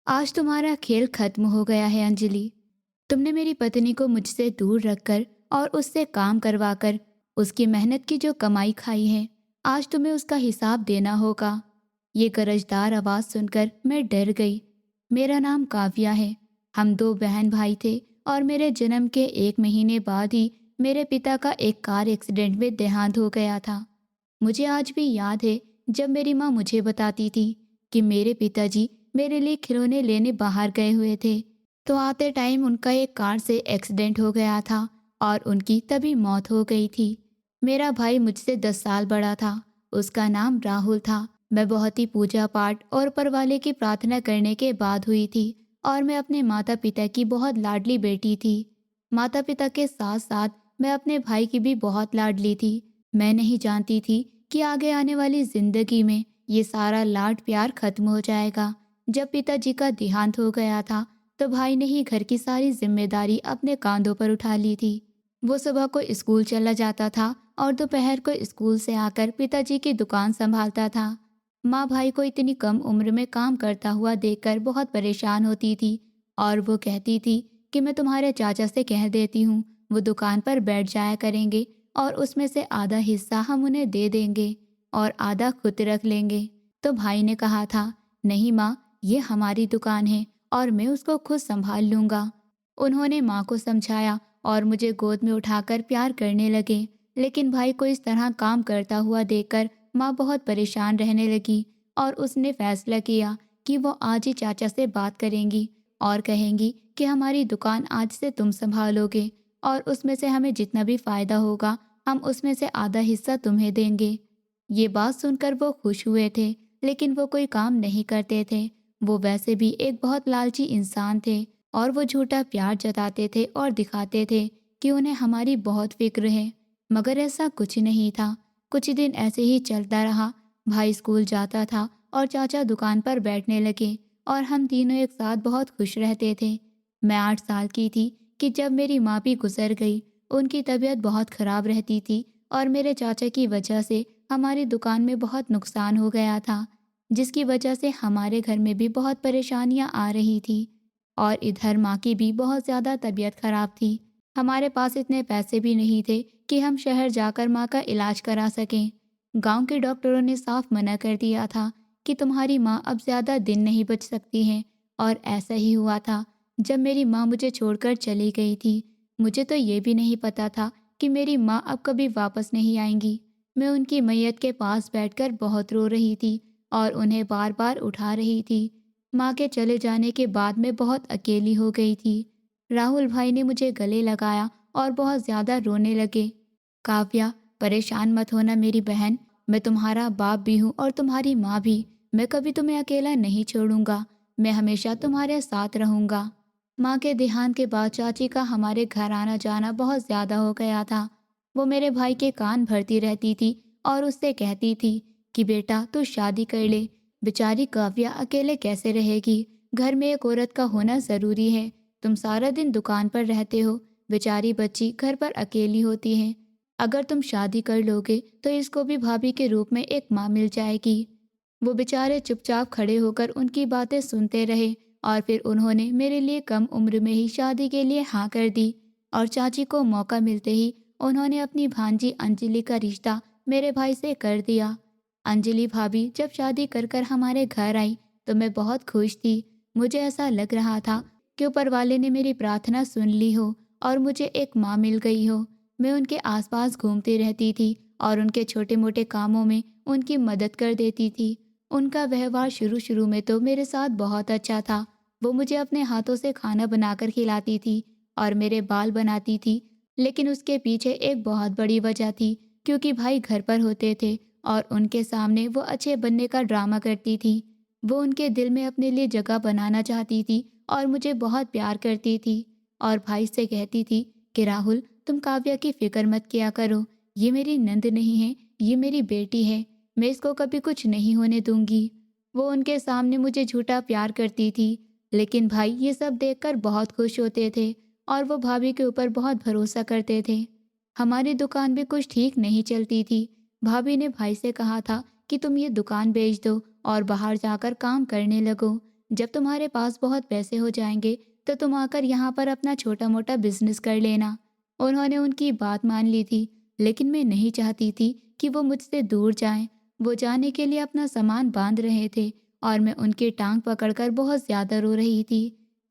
आज तुम्हारा खेल खत्म हो गया है अंजलि। तुमने मेरी पत्नी को मुझसे दूर रखकर और उससे काम करवाकर उसकी मेहनत की जो कमाई खाई है, आज तुम्हें उसका हिसाब देना होगा। ये गरजदार आवाज़ सुनकर मैं डर गई। मेरा नाम काव्या है। हम दो बहन भाई थे और मेरे जन्म के 1 महीने बाद ही मेरे पिता का एक कार एक्सीडेंट में देहांत हो गया था। मुझे आज भी याद है जब मेरी माँ मुझे बताती थी कि मेरे पिताजी मेरे लिए खिलौने लेने बाहर गए हुए थे, तो आते टाइम उनका एक कार से एक्सीडेंट हो गया था और उनकी तभी मौत हो गई थी। मेरा भाई मुझसे 10 साल बड़ा था। उसका नाम राहुल था। मैं बहुत ही पूजा पाठ और ऊपर वाले की प्रार्थना करने के बाद हुई थी और मैं अपने माता पिता की बहुत लाडली बेटी थी। माता पिता के साथ साथ मैं अपने भाई की भी बहुत लाडली थी। मैं नहीं जानती थी कि आगे आने वाली जिंदगी में ये सारा लाड प्यार खत्म हो जाएगा। जब पिताजी का देहांत हो गया था तो भाई ने ही घर की सारी जिम्मेदारी अपने कांधों पर उठा ली थी। वो सुबह को स्कूल चला जाता था और दोपहर को स्कूल से आकर पिताजी की दुकान संभालता था। माँ भाई को इतनी कम उम्र में काम करता हुआ देखकर बहुत परेशान होती थी और वो कहती थी कि मैं तुम्हारे चाचा से कह देती हूँ, वो दुकान पर बैठ जाया करेंगे और उसमें से आधा हिस्सा हम उन्हें दे देंगे और आधा खुद रख लेंगे। तो भाई ने कहा था, नहीं माँ, ये हमारी दुकान है और मैं उसको खुद संभाल लूँगा। उन्होंने माँ को समझाया और मुझे गोद में उठाकर प्यार करने लगे। लेकिन भाई को इस तरह काम करता हुआ देखकर माँ बहुत परेशान रहने लगी और उसने फैसला किया कि वो आज ही चाचा से बात करेंगी और कहेंगी कि हमारी दुकान आज से तुम संभालोगे और उसमें से हमें जितना भी फायदा होगा हम उसमें से आधा हिस्सा तुम्हें देंगे। ये बात सुनकर वो खुश हुए थे, लेकिन वो कोई काम नहीं करते थे। वो वैसे भी एक बहुत लालची इंसान थे और वो झूठा प्यार जताते थे और दिखाते थे कि उन्हें हमारी बहुत फिक्र है, मगर ऐसा कुछ नहीं था। कुछ दिन ऐसे ही चलता रहा। भाई स्कूल जाता था और चाचा दुकान पर बैठने लगे और हम तीनों एक साथ बहुत खुश रहते थे। मैं 8 साल की थी कि जब मेरी माँ भी गुजर गई। उनकी तबीयत बहुत खराब रहती थी और मेरे चाचा की वजह से हमारी दुकान में बहुत नुकसान हो गया था, जिसकी वजह से हमारे घर में भी बहुत परेशानियां आ रही थी और इधर माँ की भी बहुत ज़्यादा तबीयत खराब थी। हमारे पास इतने पैसे भी नहीं थे कि हम शहर जाकर माँ का इलाज करा सकें। गांव के डॉक्टरों ने साफ मना कर दिया था कि तुम्हारी माँ अब ज़्यादा दिन नहीं बच सकती हैं और ऐसा ही हुआ था। जब मेरी माँ मुझे छोड़कर चली गई थी, मुझे तो ये भी नहीं पता था कि मेरी माँ अब कभी वापस नहीं आएंगी। मैं उनकी मैयत के पास बैठकर बहुत रो रही थी और उन्हें बार बार उठा रही थी। माँ के चले जाने के बाद मैं बहुत अकेली हो गई थी। राहुल भाई ने मुझे गले लगाया और बहुत ज़्यादा रोने लगे। काव्या, परेशान मत होना मेरी बहन। मैं तुम्हारा बाप भी हूँ और तुम्हारी माँ भी। मैं कभी तुम्हें अकेला नहीं छोड़ूंगा। मैं हमेशा तुम्हारे साथ रहूंगा। माँ के देहांत के बाद चाची का हमारे घर आना जाना बहुत ज़्यादा हो गया था। वो मेरे भाई के कान भरती रहती थी और उससे कहती थी कि बेटा तू शादी कर ले। बेचारी काव्या अकेले कैसे रहेगी? घर में एक औरत का होना ज़रूरी है। तुम सारा दिन दुकान पर रहते हो, बेचारी बच्ची घर पर अकेली होती है। अगर तुम शादी कर लोगे तो इसको भी भाभी के रूप में एक माँ मिल जाएगी। वो बेचारे चुपचाप खड़े होकर उनकी बातें सुनते रहे और फिर उन्होंने मेरे लिए कम उम्र में ही शादी के लिए हाँ कर दी और चाची को मौका मिलते ही उन्होंने अपनी भांजी अंजलि का रिश्ता मेरे भाई से कर दिया। अंजलि भाभी जब शादी कर कर हमारे घर आई तो मैं बहुत खुश थी। मुझे ऐसा लग रहा था कि ऊपर वाले ने मेरी प्रार्थना सुन ली हो और मुझे एक माँ मिल गई हो। मैं उनके आसपास घूमती रहती थी और उनके छोटे मोटे कामों में उनकी मदद कर देती थी। उनका व्यवहार शुरू शुरू में तो मेरे साथ बहुत अच्छा था। वो मुझे अपने हाथों से खाना बनाकर खिलाती थी और मेरे बाल बनाती थी। लेकिन उसके पीछे एक बहुत बड़ी वजह थी, क्योंकि भाई घर पर होते थे और उनके सामने वो अच्छे बनने का ड्रामा करती थी। वो उनके दिल में अपने लिए जगह बनाना चाहती थी और मुझे बहुत प्यार करती थी और भाई से कहती थी कि राहुल, तुम काव्या की फिक्र मत किया करो। ये मेरी नंद नहीं है, ये मेरी बेटी है। मैं इसको कभी कुछ नहीं होने दूंगी। वो उनके सामने मुझे झूठा प्यार करती थी, लेकिन भाई ये सब देखकर बहुत खुश होते थे और वो भाभी के ऊपर बहुत भरोसा करते थे। हमारी दुकान भी कुछ ठीक नहीं चलती थी। भाभी ने भाई से कहा था कि तुम ये दुकान बेच दो और बाहर जाकर काम करने लगो। जब तुम्हारे पास बहुत पैसे हो जाएंगे तो तुम आकर यहाँ पर अपना छोटा मोटा बिजनेस कर लेना। उन्होंने उनकी बात मान ली थी, लेकिन मैं नहीं चाहती थी कि वो मुझसे दूर जाएं। वो जाने के लिए अपना सामान बांध रहे थे और मैं उनकी टांग पकड़कर बहुत ज़्यादा रो रही थी।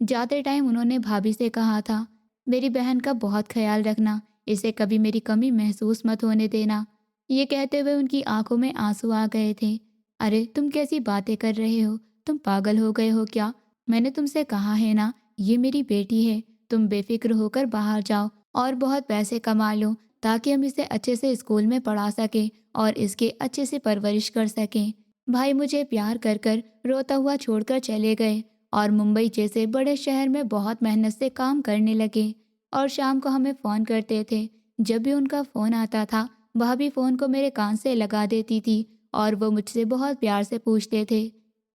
जाते टाइम उन्होंने भाभी से कहा था, मेरी बहन का बहुत ख्याल रखना, इसे कभी मेरी कमी महसूस मत होने देना। ये कहते हुए उनकी आंखों में आंसू आ गए थे। अरे तुम कैसी बातें कर रहे हो, तुम पागल हो गए हो क्या? मैंने तुमसे कहा है ना, ये मेरी बेटी है। तुम बेफिक्र होकर बाहर जाओ और बहुत पैसे कमा लो ताकि हम इसे अच्छे से स्कूल में पढ़ा सकें और इसके अच्छे से परवरिश कर सकें। भाई मुझे प्यार कर कर रोता हुआ छोड़कर चले गए और मुंबई जैसे बड़े शहर में बहुत मेहनत से काम करने लगे और शाम को हमें फ़ोन करते थे। जब भी उनका फ़ोन आता था, भाभी फ़ोन को मेरे कान से लगा देती थी और वो मुझसे बहुत प्यार से पूछते थे,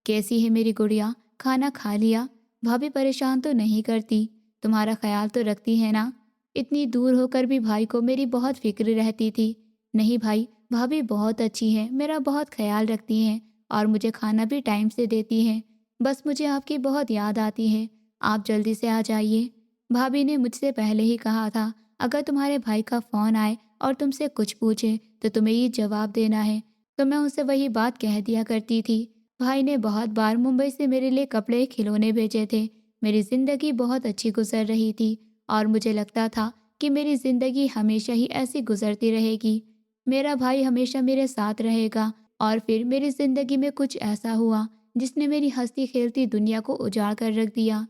कैसी है मेरी गुड़िया, खाना खा लिया? भाभी परेशान तो नहीं करती, तुम्हारा ख्याल तो रखती है ना? इतनी दूर होकर भी भाई को मेरी बहुत फिक्र रहती थी। नहीं भाई, भाभी बहुत अच्छी है, मेरा बहुत ख्याल रखती हैं और मुझे खाना भी टाइम से देती हैं। बस मुझे आपकी बहुत याद आती है, आप जल्दी से आ जाइए। भाभी ने मुझसे पहले ही कहा था, अगर तुम्हारे भाई का फ़ोन आए और तुमसे कुछ पूछे तो तुम्हें ये जवाब देना है। तो मैं उनसे वही बात कह दिया करती थी। भाई ने बहुत बार मुंबई से मेरे लिए कपड़े खिलौने भेजे थे। मेरी ज़िंदगी बहुत अच्छी गुजर रही थी और मुझे लगता था कि मेरी ज़िंदगी हमेशा ही ऐसी गुजरती रहेगी। मेरा भाई हमेशा मेरे साथ रहेगा। और फिर मेरी ज़िंदगी में कुछ ऐसा हुआ जिसने मेरी हंसती खेलती दुनिया को उजाड़ कर रख दिया।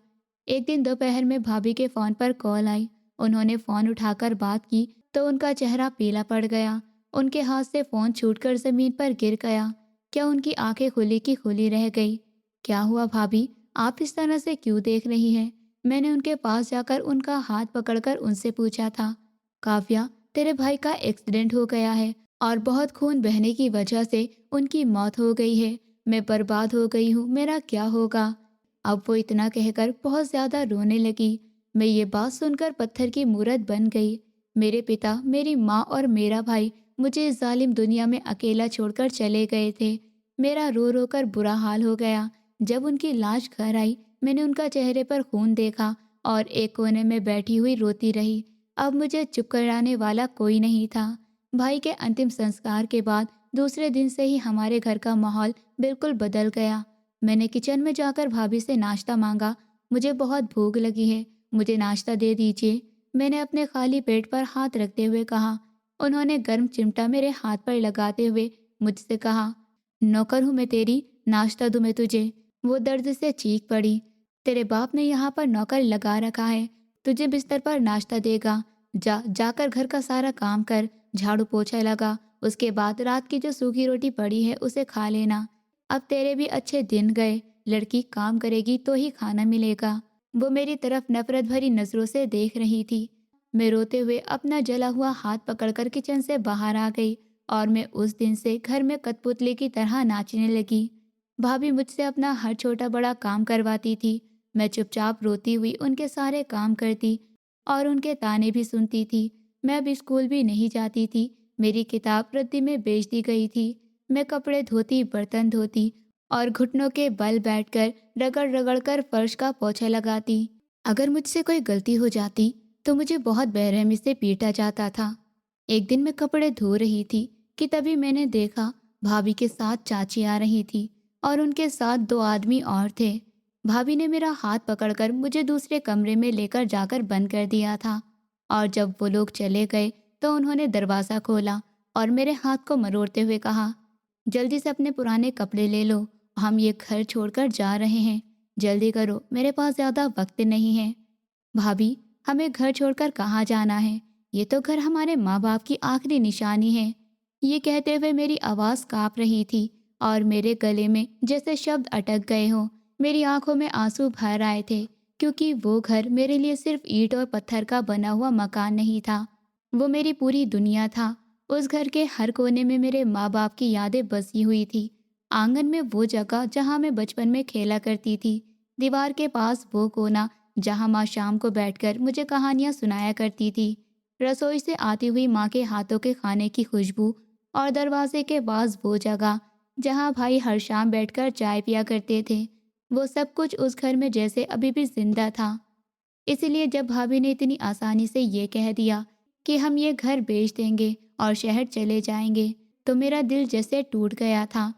एक दिन दोपहर में भाभी के फ़ोन पर कॉल आई। उन्होंने फ़ोन उठाकर बात की तो उनका चेहरा पीला पड़ गया। उनके हाथ से फ़ोन छूटकर ज़मीन पर गिर गया। क्या उनकी आंखें खुली की खुली रह गई। क्या हुआ भाभी, आप इस तरह से क्यों देख रही हैं? मैंने उनके पास जाकर उनका हाथ पकड़कर उनसे पूछा था, काव्या, तेरे भाई का एक्सीडेंट हो गया है और बहुत खून बहने की वजह से उनकी मौत हो गई है। मैं बर्बाद हो गई हूँ, मेरा क्या होगा? अब वो इतना कहकर बहुत ज़्यादा रोने लगी। मैं ये बात सुनकर पत्थर की मूरत बन गई। मेरे पिता, मेरी माँ और मेरा भाई मुझे इस जालिम दुनिया में अकेला छोड़कर चले गए थे। मेरा रो रो कर बुरा हाल हो गया। जब उनकी लाश घर आई, मैंने उनका चेहरे पर खून देखा और एक कोने में बैठी हुई रोती रही। अब मुझे चुप कराने वाला कोई नहीं था। भाई के अंतिम संस्कार के बाद दूसरे दिन से ही हमारे घर का माहौल बिल्कुल बदल गया। मैंने किचन में जाकर भाभी से नाश्ता मांगा। मुझे बहुत भूख लगी है, मुझे नाश्ता दे दीजिए। मैंने अपने खाली पेट पर हाथ रखते हुए कहा। उन्होंने गर्म चिमटा मेरे हाथ पर लगाते हुए मुझसे कहा, नौकर हूँ मैं तेरी, नाश्ता दूँ मैं तुझे? वो दर्द से चीख पड़ी, तेरे बाप ने यहाँ पर नौकर लगा रखा है, तुझे बिस्तर पर नाश्ता देगा। जाकर घर का सारा काम कर, झाड़ू पोछा लगा, उसके बाद रात की जो सूखी रोटी पड़ी है उसे खा लेना। अब तेरे भी अच्छे दिन गए, लड़की काम करेगी तो ही खाना मिलेगा। वो मेरी तरफ नफरत भरी नजरों से देख रही थी। मैं रोते हुए अपना जला हुआ हाथ पकड़कर किचन से बाहर आ गई और मैं उस दिन से घर में कठपुतली की तरह नाचने लगी। भाभी मुझसे अपना हर छोटा बड़ा काम करवाती थी। मैं चुपचाप रोती हुई उनके सारे काम करती और उनके ताने भी सुनती थी। मैं अब स्कूल भी नहीं जाती थी। मेरी किताब रद्दी में बेच दी गई थी। मैं कपड़े धोती, बर्तन धोती और घुटनों के बल बैठकर रगड़ रगड़ कर फर्श का पोछा लगाती। अगर मुझसे कोई गलती हो जाती तो मुझे बहुत बेरहमी से पीटा जाता था। एक दिन मैं कपड़े धो रही थी कि तभी मैंने देखा भाभी के साथ चाची आ रही थी और उनके साथ दो आदमी और थे। भाभी ने मेरा हाथ पकड़कर मुझे दूसरे कमरे में लेकर जाकर बंद कर दिया था और जब वो लोग चले गए तो उन्होंने दरवाज़ा खोला और मेरे हाथ को मरोड़ते हुए कहा, जल्दी से अपने पुराने कपड़े ले लो, हम ये घर छोड़कर जा रहे हैं, जल्दी करो, मेरे पास ज़्यादा वक्त नहीं है। भाभी, हमें घर छोड़कर कहाँ जाना है? ये तो घर हमारे माँ बाप की आखिरी निशानी है। ये कहते हुए मेरी आवाज़ काँप रही थी और मेरे गले में जैसे शब्द अटक गए हों। मेरी आंखों में आंसू भर आए थे क्योंकि वो घर मेरे लिए सिर्फ ईंट और पत्थर का बना हुआ मकान नहीं था, वो मेरी पूरी दुनिया था। उस घर के हर कोने में मेरे माँ बाप की यादें बसी हुई थी। आंगन में वो जगह जहाँ मैं बचपन में खेला करती थी, दीवार के पास वो कोना जहाँ माँ शाम को बैठकर मुझे कहानियाँ सुनाया करती थी, रसोई से आती हुई माँ के हाथों के खाने की खुशबू और दरवाजे के पास वो जगह जहाँ भाई हर शाम बैठकर चाय पिया करते थे। वो सब कुछ उस घर में जैसे अभी भी जिंदा था। इसलिए जब भाभी ने इतनी आसानी से ये कह दिया कि हम ये घर बेच देंगे और शहर चले जाएंगे, तो मेरा दिल जैसे टूट गया था।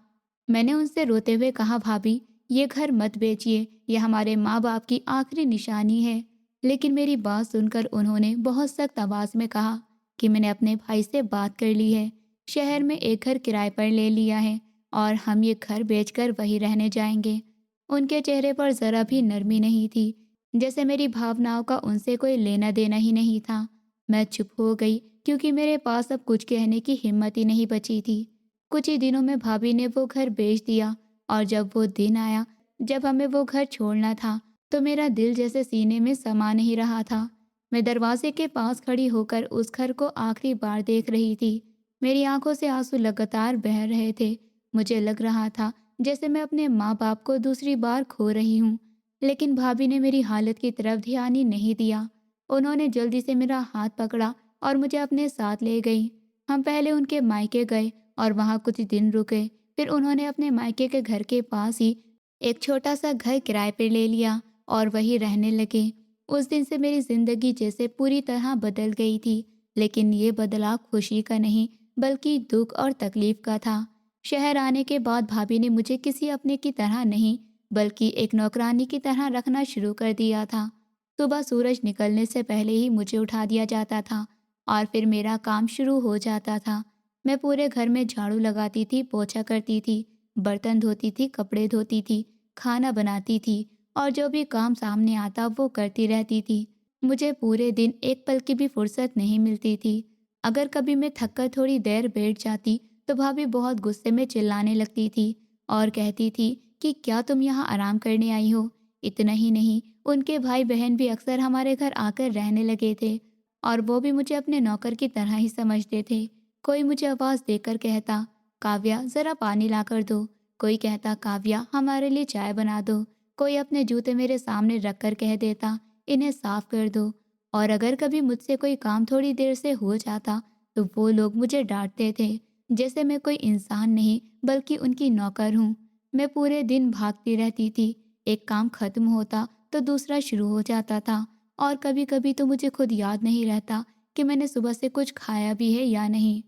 मैंने उनसे रोते हुए कहा, भाभी ये घर मत बेचिए, ये हमारे माँ बाप की आखिरी निशानी है। लेकिन मेरी बात सुनकर उन्होंने बहुत सख्त आवाज़ में कहा कि मैंने अपने भाई से बात कर ली है, शहर में एक घर किराए पर ले लिया है और हम ये घर बेचकर वहीं रहने जाएंगे। उनके चेहरे पर ज़रा भी नरमी नहीं थी, जैसे मेरी भावनाओं का उनसे कोई लेना देना ही नहीं था। मैं चुप हो गई क्योंकि मेरे पास अब कुछ कहने की हिम्मत ही नहीं बची थी। कुछ ही दिनों में भाभी ने वो घर बेच दिया और जब वो दिन आया जब हमें वो घर छोड़ना था, तो मेरा दिल जैसे सीने में समा नहीं रहा था। मैं दरवाजे के पास खड़ी होकर उस घर को आखिरी बार देख रही थी। मेरी आंखों से आंसू लगातार बह रहे थे। मुझे लग रहा था जैसे मैं अपने माँ बाप को दूसरी बार खो रही हूँ। लेकिन भाभी ने मेरी हालत की तरफ ध्यान ही नहीं दिया। उन्होंने जल्दी से मेरा हाथ पकड़ा और मुझे अपने साथ ले गई। हम पहले उनके मायके गए और वहाँ कुछ दिन रुके। फिर उन्होंने अपने मायके के घर के पास ही एक छोटा सा घर किराए पर ले लिया और वहीं रहने लगे। उस दिन से मेरी जिंदगी जैसे पूरी तरह बदल गई थी। लेकिन ये बदलाव खुशी का नहीं, बल्कि दुख और तकलीफ का था। शहर आने के बाद भाभी ने मुझे किसी अपने की तरह नहीं, बल्कि एक नौकरानी की तरह रखना शुरू कर दिया था। सुबह सूरज निकलने से पहले ही मुझे उठा दिया जाता था और फिर मेरा काम शुरू हो जाता था। मैं पूरे घर में झाड़ू लगाती थी, पोछा करती थी, बर्तन धोती थी, कपड़े धोती थी, खाना बनाती थी और जो भी काम सामने आता वो करती रहती थी। मुझे पूरे दिन एक पल की भी फुर्सत नहीं मिलती थी। अगर कभी मैं थककर थोड़ी देर बैठ जाती तो भाभी बहुत गुस्से में चिल्लाने लगती थी और कहती थी कि क्या तुम यहाँ आराम करने आई हो। इतना ही नहीं, उनके भाई बहन भी अक्सर हमारे घर आकर रहने लगे थे और वो भी मुझे अपने नौकर की तरह ही समझते थे। कोई मुझे आवाज़ देकर कहता, काव्या ज़रा पानी ला कर दो। कोई कहता, काव्या हमारे लिए चाय बना दो। कोई अपने जूते मेरे सामने रख कर कह देता, इन्हें साफ कर दो। और अगर कभी मुझसे कोई काम थोड़ी देर से हो जाता तो वो लोग मुझे डांटते थे, जैसे मैं कोई इंसान नहीं बल्कि उनकी नौकर हूँ। मैं पूरे दिन भागती रहती थी। एक काम खत्म होता तो दूसरा शुरू हो जाता था और कभी कभी तो मुझे खुद याद नहीं रहता कि मैंने सुबह से कुछ खाया भी है या नहीं।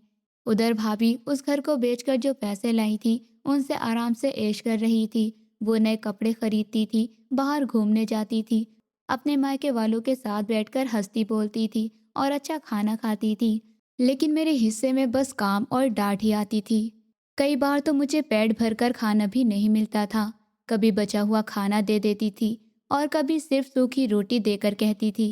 उधर भाभी उस घर को बेचकर जो पैसे लाई थी उनसे आराम से ऐश कर रही थी। वो नए कपड़े खरीदती थी, बाहर घूमने जाती थी, अपने मायके वालों के साथ बैठकर हंसती बोलती थी और अच्छा खाना खाती थी। लेकिन मेरे हिस्से में बस काम और डांट ही आती थी। कई बार तो मुझे पेट भरकर खाना भी नहीं मिलता था। कभी बचा हुआ खाना दे देती थी और कभी सिर्फ सूखी रोटी देकर कहती थी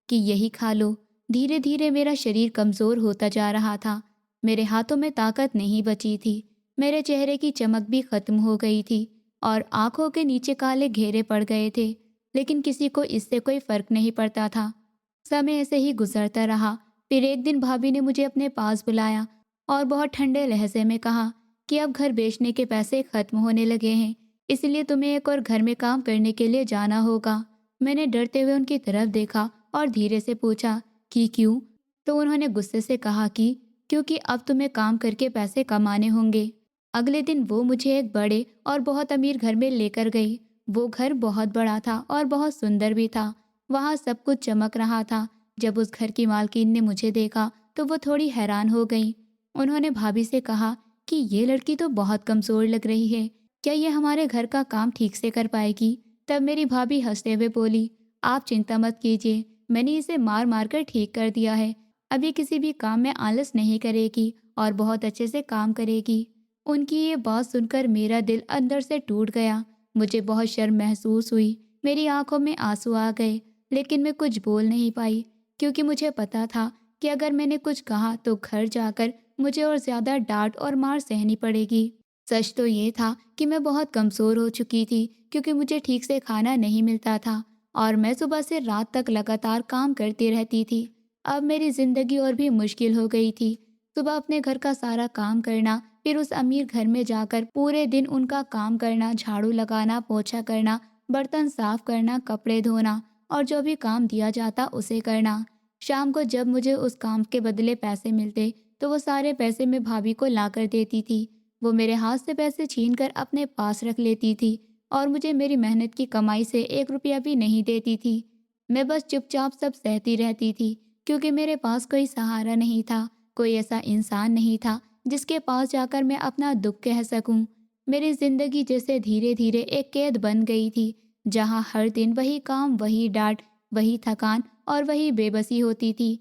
कि यही खा लो। धीरे धीरे मेरा शरीर कमज़ोर होता जा रहा था। मेरे हाथों में ताकत नहीं बची थी। मेरे चेहरे की चमक भी खत्म हो गई थी और आंखों के नीचे काले घेरे पड़ गए थे। लेकिन किसी को इससे कोई फर्क नहीं पड़ता था। समय ऐसे ही गुजरता रहा। फिर एक दिन भाभी ने मुझे अपने पास बुलाया और बहुत ठंडे लहजे में कहा कि अब घर बेचने के पैसे खत्म होने लगे हैं, इसलिए तुम्हें एक और घर में काम करने के लिए जाना होगा। मैंने डरते हुए उनकी तरफ देखा और धीरे से पूछा कि क्यों? तो उन्होंने गुस्से से कहा कि क्योंकि अब तुम्हें काम करके पैसे कमाने होंगे। अगले दिन वो मुझे एक बड़े और बहुत अमीर घर में लेकर गई। वो घर बहुत बड़ा था और बहुत सुंदर भी था। वहाँ सब कुछ चमक रहा था। जब उस घर की मालकिन ने मुझे देखा तो वो थोड़ी हैरान हो गई। उन्होंने भाभी से कहा कि ये लड़की तो बहुत कमज़ोर लग रही है, क्या ये हमारे घर का काम ठीक से कर पाएगी? तब मेरी भाभी हंसते हुए बोली, आप चिंता मत कीजिए, मैंने इसे मार मार कर ठीक कर दिया है। अभी किसी भी काम में आलस नहीं करेगी और बहुत अच्छे से काम करेगी। उनकी ये बात सुनकर मेरा दिल अंदर से टूट गया। मुझे बहुत शर्म महसूस हुई। मेरी आंखों में आंसू आ गए, लेकिन मैं कुछ बोल नहीं पाई क्योंकि मुझे पता था कि अगर मैंने कुछ कहा तो घर जाकर मुझे और ज़्यादा डांट और मार सहनी पड़ेगी। सच तो ये था कि मैं बहुत कमज़ोर हो चुकी थी क्योंकि मुझे ठीक से खाना नहीं मिलता था और मैं सुबह से रात तक लगातार काम करती रहती थी। अब मेरी ज़िंदगी और भी मुश्किल हो गई थी। सुबह अपने घर का सारा काम करना, फिर उस अमीर घर में जाकर पूरे दिन उनका काम करना, झाड़ू लगाना, पोछा करना, बर्तन साफ करना, कपड़े धोना और जो भी काम दिया जाता उसे करना। शाम को जब मुझे उस काम के बदले पैसे मिलते तो वो सारे पैसे मैं भाभी को ला कर देती थी। वो मेरे हाथ से पैसे छीन कर अपने पास रख लेती थी और मुझे मेरी मेहनत की कमाई से 1 रुपया भी नहीं देती थी। मैं बस चुपचाप सब सहती रहती थी, क्योंकि मेरे पास कोई सहारा नहीं था, कोई ऐसा इंसान नहीं था जिसके पास जाकर मैं अपना दुख कह सकूं। मेरी जिंदगी जैसे धीरे धीरे एक कैद बन गई थी, जहां हर दिन वही काम, वही डांट, वही थकान और वही बेबसी होती थी।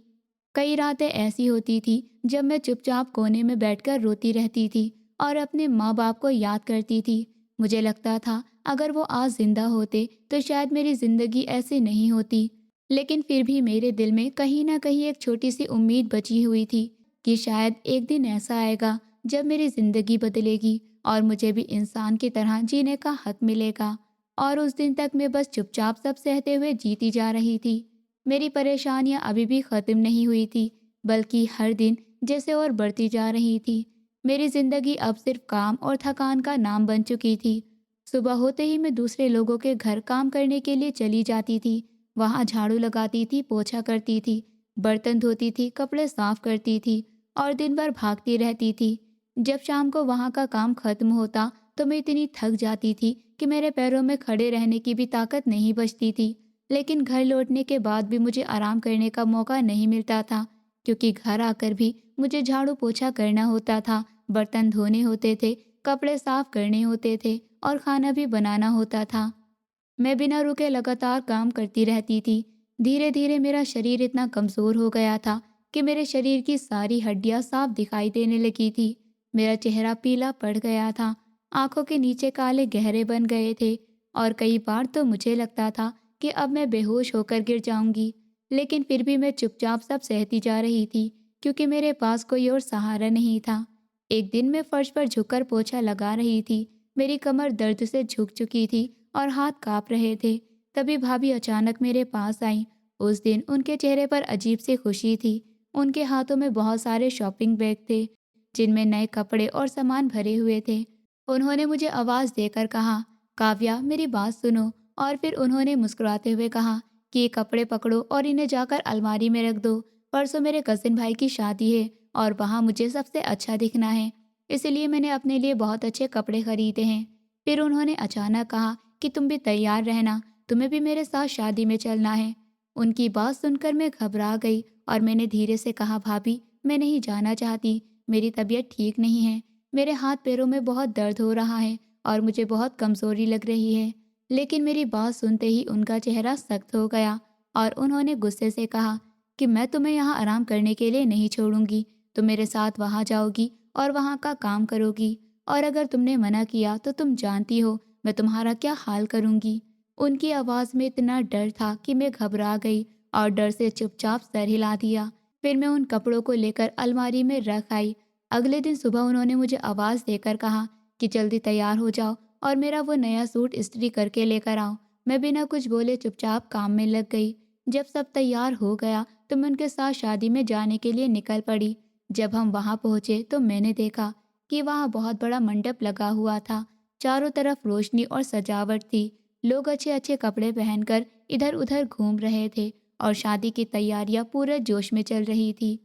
कई रातें ऐसी होती थी जब मैं चुपचाप कोने में बैठकर रोती रहती थी और अपने माँ बाप को याद करती थी। मुझे लगता था अगर वो आज जिंदा होते तो शायद मेरी जिंदगी ऐसी नहीं होती। लेकिन फिर भी मेरे दिल में कहीं ना कहीं एक छोटी सी उम्मीद बची हुई थी कि शायद एक दिन ऐसा आएगा जब मेरी जिंदगी बदलेगी और मुझे भी इंसान की तरह जीने का हक मिलेगा। और उस दिन तक मैं बस चुपचाप सब सहते हुए जीती जा रही थी। मेरी परेशानियां अभी भी खत्म नहीं हुई थी, बल्कि हर दिन जैसे और बढ़ती जा रही थी। मेरी जिंदगी अब सिर्फ काम और थकान का नाम बन चुकी थी। सुबह होते ही मैं दूसरे लोगों के घर काम करने के लिए चली जाती थी। वहां झाड़ू लगाती थी, पोछा करती थी, बर्तन धोती थी, कपड़े साफ करती थी और दिन भर भागती रहती थी। जब शाम को वहां का काम खत्म होता तो मैं इतनी थक जाती थी कि मेरे पैरों में खड़े रहने की भी ताकत नहीं बचती थी। लेकिन घर लौटने के बाद भी मुझे आराम करने का मौका नहीं मिलता था, क्योंकि घर आकर भी मुझे झाड़ू पोछा करना होता था, बर्तन धोने होते थे, कपड़े साफ करने होते थे और खाना भी बनाना होता था। मैं बिना रुके लगातार काम करती रहती थी। धीरे धीरे मेरा शरीर इतना कमज़ोर हो गया था कि मेरे शरीर की सारी हड्डियां साफ दिखाई देने लगी थी। मेरा चेहरा पीला पड़ गया था, आंखों के नीचे काले गहरे बन गए थे और कई बार तो मुझे लगता था कि अब मैं बेहोश होकर गिर जाऊंगी। लेकिन फिर भी मैं चुपचाप सब सहती जा रही थी, क्योंकि मेरे पास कोई और सहारा नहीं था। एक दिन मैं फर्श पर झुककर पोछा लगा रही थी। मेरी कमर दर्द से झुक चुकी थी और हाथ कांप रहे थे। तभी भाभी अचानक मेरे पास आई। उस दिन उनके चेहरे पर अजीब सी खुशी थी। उनके हाथों में बहुत सारे शॉपिंग बैग थे, जिनमें नए कपड़े और सामान भरे हुए थे। उन्होंने मुझे आवाज़ देकर कहा, काव्या मेरी बात सुनो। और फिर उन्होंने मुस्कुराते हुए कहा कि ये कपड़े पकड़ो और इन्हें जाकर अलमारी में रख दो। परसों मेरे कजिन भाई की शादी है और वहाँ मुझे सबसे अच्छा दिखना है, इसलिए मैंने अपने लिए बहुत अच्छे कपड़े खरीदे हैं। फिर उन्होंने अचानक कहा कि तुम भी तैयार रहना, तुम्हें भी मेरे साथ शादी में चलना है। उनकी बात सुनकर मैं घबरा गई और मैंने धीरे से कहा, भाभी मैं नहीं जाना चाहती, मेरी तबीयत ठीक नहीं है, मेरे हाथ पैरों में बहुत दर्द हो रहा है और मुझे बहुत कमज़ोरी लग रही है। लेकिन मेरी बात सुनते ही उनका चेहरा सख्त हो गया और उन्होंने गुस्से से कहा कि मैं तुम्हें यहाँ आराम करने के लिए नहीं छोड़ूंगी। तुम मेरे साथ वहाँ जाओगी और वहाँ का काम करोगी, और अगर तुमने मना किया तो तुम जानती हो मैं तुम्हारा क्या हाल करूंगी। उनकी आवाज़ में इतना डर था कि मैं घबरा गई और डर से चुपचाप सर हिला दिया। फिर मैं उन कपड़ों को लेकर अलमारी में रख आई। अगले दिन सुबह उन्होंने मुझे आवाज़ देकर कहा कि जल्दी तैयार हो जाओ और मेरा वो नया सूट इस्त्री करके लेकर आओ। मैं बिना कुछ बोले चुपचाप काम में लग गई। जब सब तैयार हो गया तो मैं उनके साथ शादी में जाने के लिए निकल पड़ी। जब हम वहाँ पहुँचे तो मैंने देखा कि वहाँ बहुत बड़ा मंडप लगा हुआ था। चारों तरफ रोशनी और सजावट थी। लोग अच्छे अच्छे कपड़े पहनकर इधर उधर घूम रहे थे और शादी की तैयारियां पूरे जोश में चल रही थी।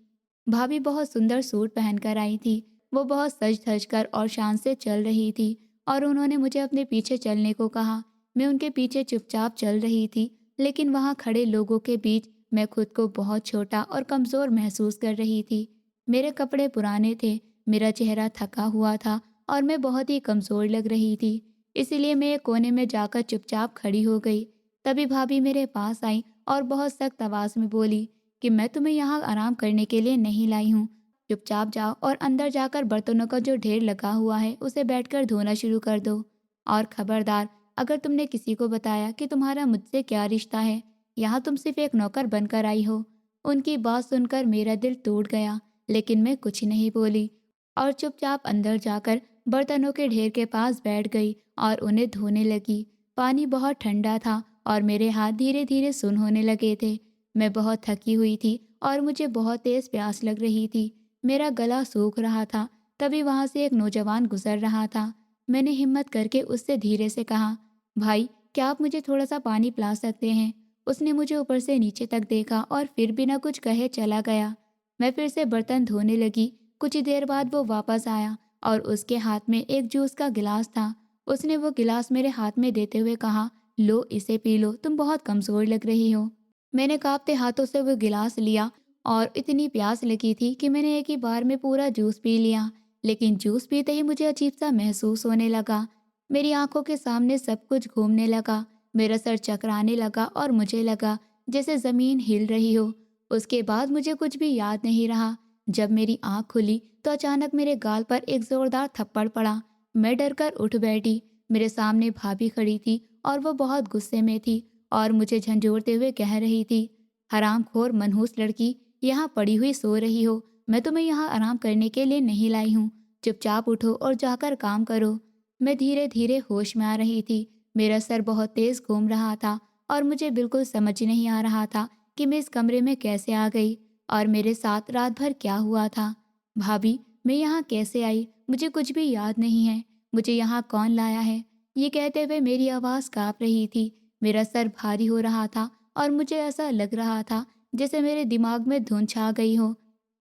भाभी बहुत सुंदर सूट पहनकर आई थी। वो बहुत सज धज कर और शान से चल रही थी और उन्होंने मुझे अपने पीछे चलने को कहा। मैं उनके पीछे चुपचाप चल रही थी, लेकिन वहाँ खड़े लोगों के बीच मैं खुद को बहुत छोटा और कमज़ोर महसूस कर रही थी। मेरे कपड़े पुराने थे, मेरा चेहरा थका हुआ था और मैं बहुत ही कमज़ोर लग रही थी। इसीलिए मैं एक कोने में जाकर चुपचाप खड़ी हो गई। तभी भाभी मेरे पास आई और बहुत सख्त आवाज़ में बोली कि मैं तुम्हें यहाँ आराम करने के लिए नहीं लाई हूँ। चुपचाप जाओ और अंदर जाकर बर्तनों का जो ढेर लगा हुआ है उसे बैठकर धोना शुरू कर दो। और खबरदार, अगर तुमने किसी को बताया कि तुम्हारा मुझसे क्या रिश्ता है, यहाँ तुम सिर्फ एक नौकर बनकर आई हो। उनकी बात सुनकर मेरा दिल टूट गया, लेकिन मैं कुछ नहीं बोली और चुपचाप अंदर जाकर बर्तनों के ढेर के पास बैठ गई और उन्हें धोने लगी। पानी बहुत ठंडा था और मेरे हाथ धीरे धीरे सुन्न होने लगे थे। मैं बहुत थकी हुई थी और मुझे बहुत तेज प्यास लग रही थी। मेरा गला सूख रहा था। तभी वहां से एक नौजवान गुजर रहा था। मैंने हिम्मत करके उससे धीरे से कहा, भाई क्या आप मुझे थोड़ा सा पानी पिला सकते हैं? उसने मुझे ऊपर से नीचे तक देखा और फिर बिना कुछ कहे चला गया। मैं फिर से बर्तन धोने लगी। कुछ ही देर बाद वो वापस आया और उसके हाथ में एक जूस का गिलास था। उसने वो गिलास मेरे हाथ में देते हुए कहा, लो इसे पी लो, तुम बहुत कमज़ोर लग रही हो। मैंने कांपते हाथों से वो गिलास लिया और इतनी प्यास लगी थी कि मैंने एक ही बार में पूरा जूस पी लिया। लेकिन जूस पीते ही मुझे अजीब सा महसूस होने लगा। मेरी आंखों के सामने सब कुछ घूमने लगा, मेरा सर चकराने लगा और मुझे लगा जैसे ज़मीन हिल रही हो। उसके बाद मुझे कुछ भी याद नहीं रहा। जब मेरी आंख खुली तो अचानक मेरे गाल पर एक ज़ोरदार थप्पड़ पड़ा। मैं डरकर उठ बैठी। मेरे सामने भाभी खड़ी थी और वो बहुत गुस्से में थी और मुझे झंझोड़ते हुए कह रही थी, हरामखोर मनहूस लड़की, यहाँ पड़ी हुई सो रही हो। मैं तुम्हें यहाँ आराम करने के लिए नहीं लाई हूँ। चुपचाप उठो और जाकर काम करो। मैं धीरे धीरे होश में आ रही थी। मेरा सर बहुत तेज घूम रहा था और मुझे बिल्कुल समझ नहीं आ रहा था कि मैं इस कमरे में कैसे आ गई और मेरे साथ रात भर क्या हुआ था। भाभी, मैं यहाँ कैसे आई? मुझे कुछ भी याद नहीं है। मुझे यहाँ कौन लाया है? ये कहते हुए मेरी आवाज़ काँप रही थी। मेरा सर भारी हो रहा था और मुझे ऐसा लग रहा था जैसे मेरे दिमाग में धुंध छा गई हो।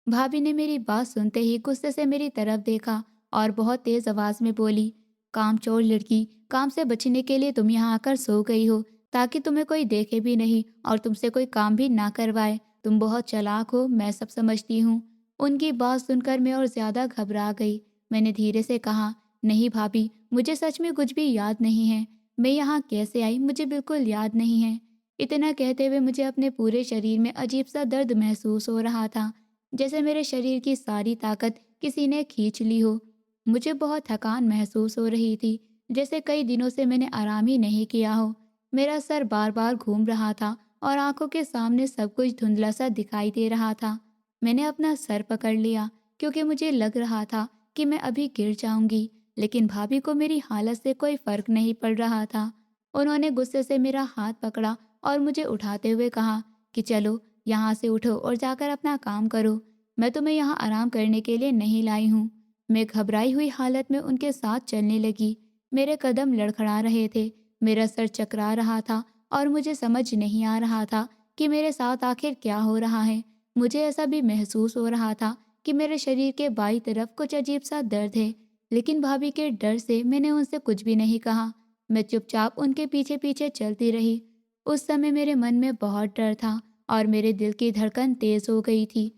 भाभी ने मेरी बात सुनते ही गुस्से से मेरी तरफ देखा और बहुत तेज आवाज में बोली, कामचोर लड़की, काम से बचने के लिए तुम यहाँ आकर सो गई हो ताकि तुम्हें कोई देखे भी नहीं और तुमसे कोई काम भी ना करवाए। तुम बहुत चालाक हो, मैं सब समझती हूँ। उनकी बात सुनकर मैं और ज्यादा घबरा गई। मैंने धीरे से कहा, नहीं भाभी, मुझे सच में कुछ भी याद नहीं है। मैं यहाँ कैसे आई मुझे बिल्कुल याद नहीं है। इतना कहते हुए मुझे अपने पूरे शरीर में अजीब सा दर्द महसूस हो रहा था, जैसे मेरे शरीर की सारी ताकत किसी ने खींच ली हो। मुझे बहुत थकान महसूस हो रही थी, जैसे कई दिनों से मैंने आराम ही नहीं किया हो। मेरा सर बार बार घूम रहा था और आंखों के सामने सब कुछ धुंधला सा दिखाई दे रहा था। मैंने अपना सर पकड़ लिया क्योंकि मुझे लग रहा था कि मैं अभी गिर जाऊंगी, लेकिन भाभी को मेरी हालत से कोई फर्क नहीं पड़ रहा था। उन्होंने गुस्से से मेरा हाथ पकड़ा और मुझे उठाते हुए कहा कि चलो यहाँ से उठो और जाकर अपना काम करो। मैं तुम्हें यहाँ आराम करने के लिए नहीं लाई हूँ। मैं घबराई हुई हालत में उनके साथ चलने लगी। मेरे कदम लड़खड़ा रहे थे, मेरा सर चकरा रहा था और मुझे समझ नहीं आ रहा था कि मेरे साथ आखिर क्या हो रहा है। मुझे ऐसा भी महसूस हो रहा था कि मेरे शरीर के बाईं तरफ कुछ अजीब सा दर्द है, लेकिन भाभी के डर से मैंने उनसे कुछ भी नहीं कहा। मैं चुपचाप उनके पीछे पीछे चलती रही। उस समय मेरे मन में बहुत डर था और मेरे दिल की धड़कन तेज हो गई थी।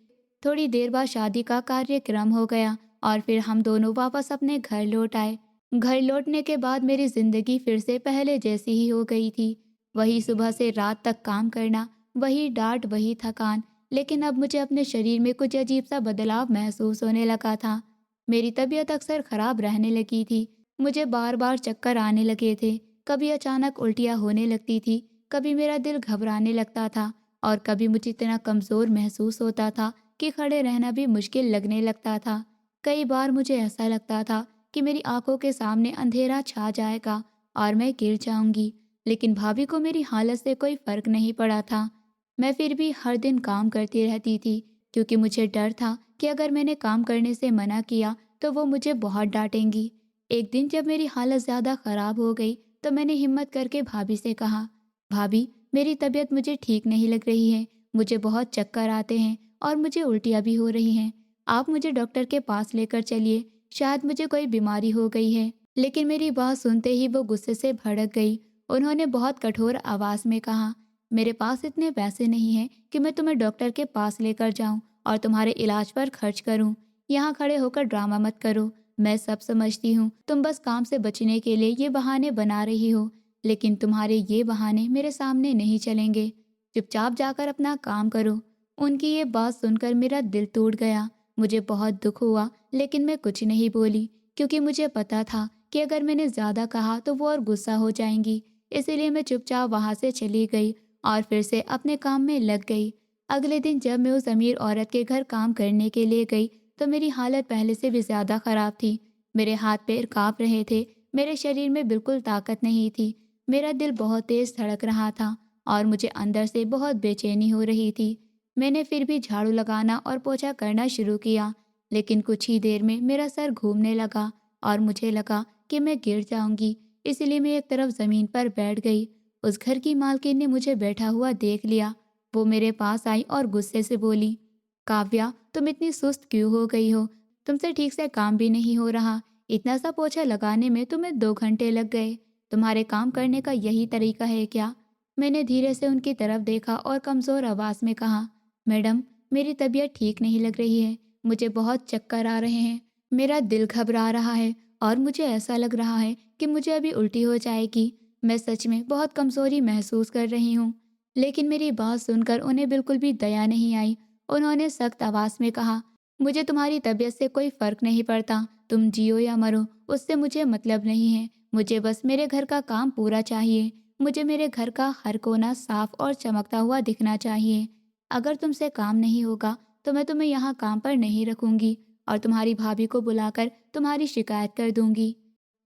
थोड़ी देर बाद शादी का कार्यक्रम हो गया और फिर हम दोनों वापस अपने घर लौट आए। घर लौटने के बाद मेरी जिंदगी फिर से पहले जैसी ही हो गई थी। वही सुबह से रात तक काम करना, वही डांट, वही थकान। लेकिन अब मुझे अपने शरीर में कुछ अजीब सा बदलाव महसूस होने लगा था। मेरी तबीयत अक्सर खराब रहने लगी थी। मुझे बार बार चक्कर आने लगे थे। कभी अचानक उल्टियाँ होने लगती थी, कभी मेरा दिल घबराने लगता था और कभी मुझे इतना कमज़ोर महसूस होता था कि खड़े रहना भी मुश्किल लगने लगता था। कई बार मुझे ऐसा लगता था कि मेरी आंखों के सामने अंधेरा छा जाएगा और मैं गिर जाऊंगी, लेकिन भाभी को मेरी हालत से कोई फर्क नहीं पड़ा था। मैं फिर भी हर दिन काम करती रहती थी क्योंकि मुझे डर था कि अगर मैंने काम करने से मना किया तो वो मुझे बहुत डांटेंगी। एक दिन जब मेरी हालत ज़्यादा ख़राब हो गई तो मैंने हिम्मत करके भाभी से कहा, भाभी, मेरी तबीयत मुझे ठीक नहीं लग रही है। मुझे बहुत चक्कर आते हैं और मुझे उल्टियाँ भी हो रही हैं। आप मुझे डॉक्टर के पास लेकर चलिए, शायद मुझे कोई बीमारी हो गई है। लेकिन मेरी बात सुनते ही वो गुस्से से भड़क गई। उन्होंने बहुत कठोर आवाज़ में कहा, मेरे पास इतने पैसे नहीं हैं कि मैं तुम्हें डॉक्टर के पास लेकर जाऊं और तुम्हारे इलाज पर खर्च करूं। यहाँ खड़े होकर ड्रामा मत करो। मैं सब समझती हूँ, तुम बस काम से बचने के लिए ये बहाने बना रही हो, लेकिन तुम्हारे ये बहाने मेरे सामने नहीं चलेंगे। चुपचाप जाकर अपना काम करो। उनकी ये बात सुनकर मेरा दिल टूट गया। मुझे बहुत दुख हुआ, लेकिन मैं कुछ नहीं बोली क्योंकि मुझे पता था कि अगर मैंने ज़्यादा कहा तो वो और गुस्सा हो जाएंगी। इसीलिए मैं चुपचाप वहाँ से चली गई और फिर से अपने काम में लग गई। अगले दिन जब मैं उस अमीर औरत के घर काम करने के लिए गई तो मेरी हालत पहले से भी ज़्यादा ख़राब थी। मेरे हाथ पैर काँप रहे थे, मेरे शरीर में बिल्कुल ताकत नहीं थी। मेरा दिल बहुत तेज़ धड़क रहा था और मुझे अंदर से बहुत बेचैनी हो रही थी। मैंने फिर भी झाड़ू लगाना और पोछा करना शुरू किया, लेकिन कुछ ही देर में मेरा सर घूमने लगा और मुझे लगा कि मैं गिर जाऊंगी। इसलिए मैं एक तरफ ज़मीन पर बैठ गई। उस घर की मालकिन ने मुझे बैठा हुआ देख लिया। वो मेरे पास आई और गुस्से से बोली, काव्या, तुम इतनी सुस्त क्यों हो गई हो? तुमसे ठीक से काम भी नहीं हो रहा। इतना सा पोछा लगाने में तुम्हें 2 घंटे लग गए। तुम्हारे काम करने का यही तरीका है क्या? मैंने धीरे से उनकी तरफ देखा और कमज़ोर आवाज़ में कहा, मैडम, मेरी तबीयत ठीक नहीं लग रही है। मुझे बहुत चक्कर आ रहे हैं, मेरा दिल घबरा रहा है और मुझे ऐसा लग रहा है कि मुझे अभी उल्टी हो जाएगी। मैं सच में बहुत कमज़ोरी महसूस कर रही हूँ। लेकिन मेरी बात सुनकर उन्हें बिल्कुल भी दया नहीं आई। उन्होंने सख्त आवाज़ में कहा, मुझे तुम्हारी तबीयत से कोई फ़र्क नहीं पड़ता। तुम जियो या मरो, उससे मुझे मतलब नहीं है। मुझे बस मेरे घर का काम पूरा चाहिए। मुझे मेरे घर का हर कोना साफ और चमकता हुआ दिखना चाहिए। अगर तुमसे काम नहीं होगा तो मैं तुम्हें यहाँ काम पर नहीं रखूँगी और तुम्हारी भाभी को बुलाकर तुम्हारी शिकायत कर दूँगी।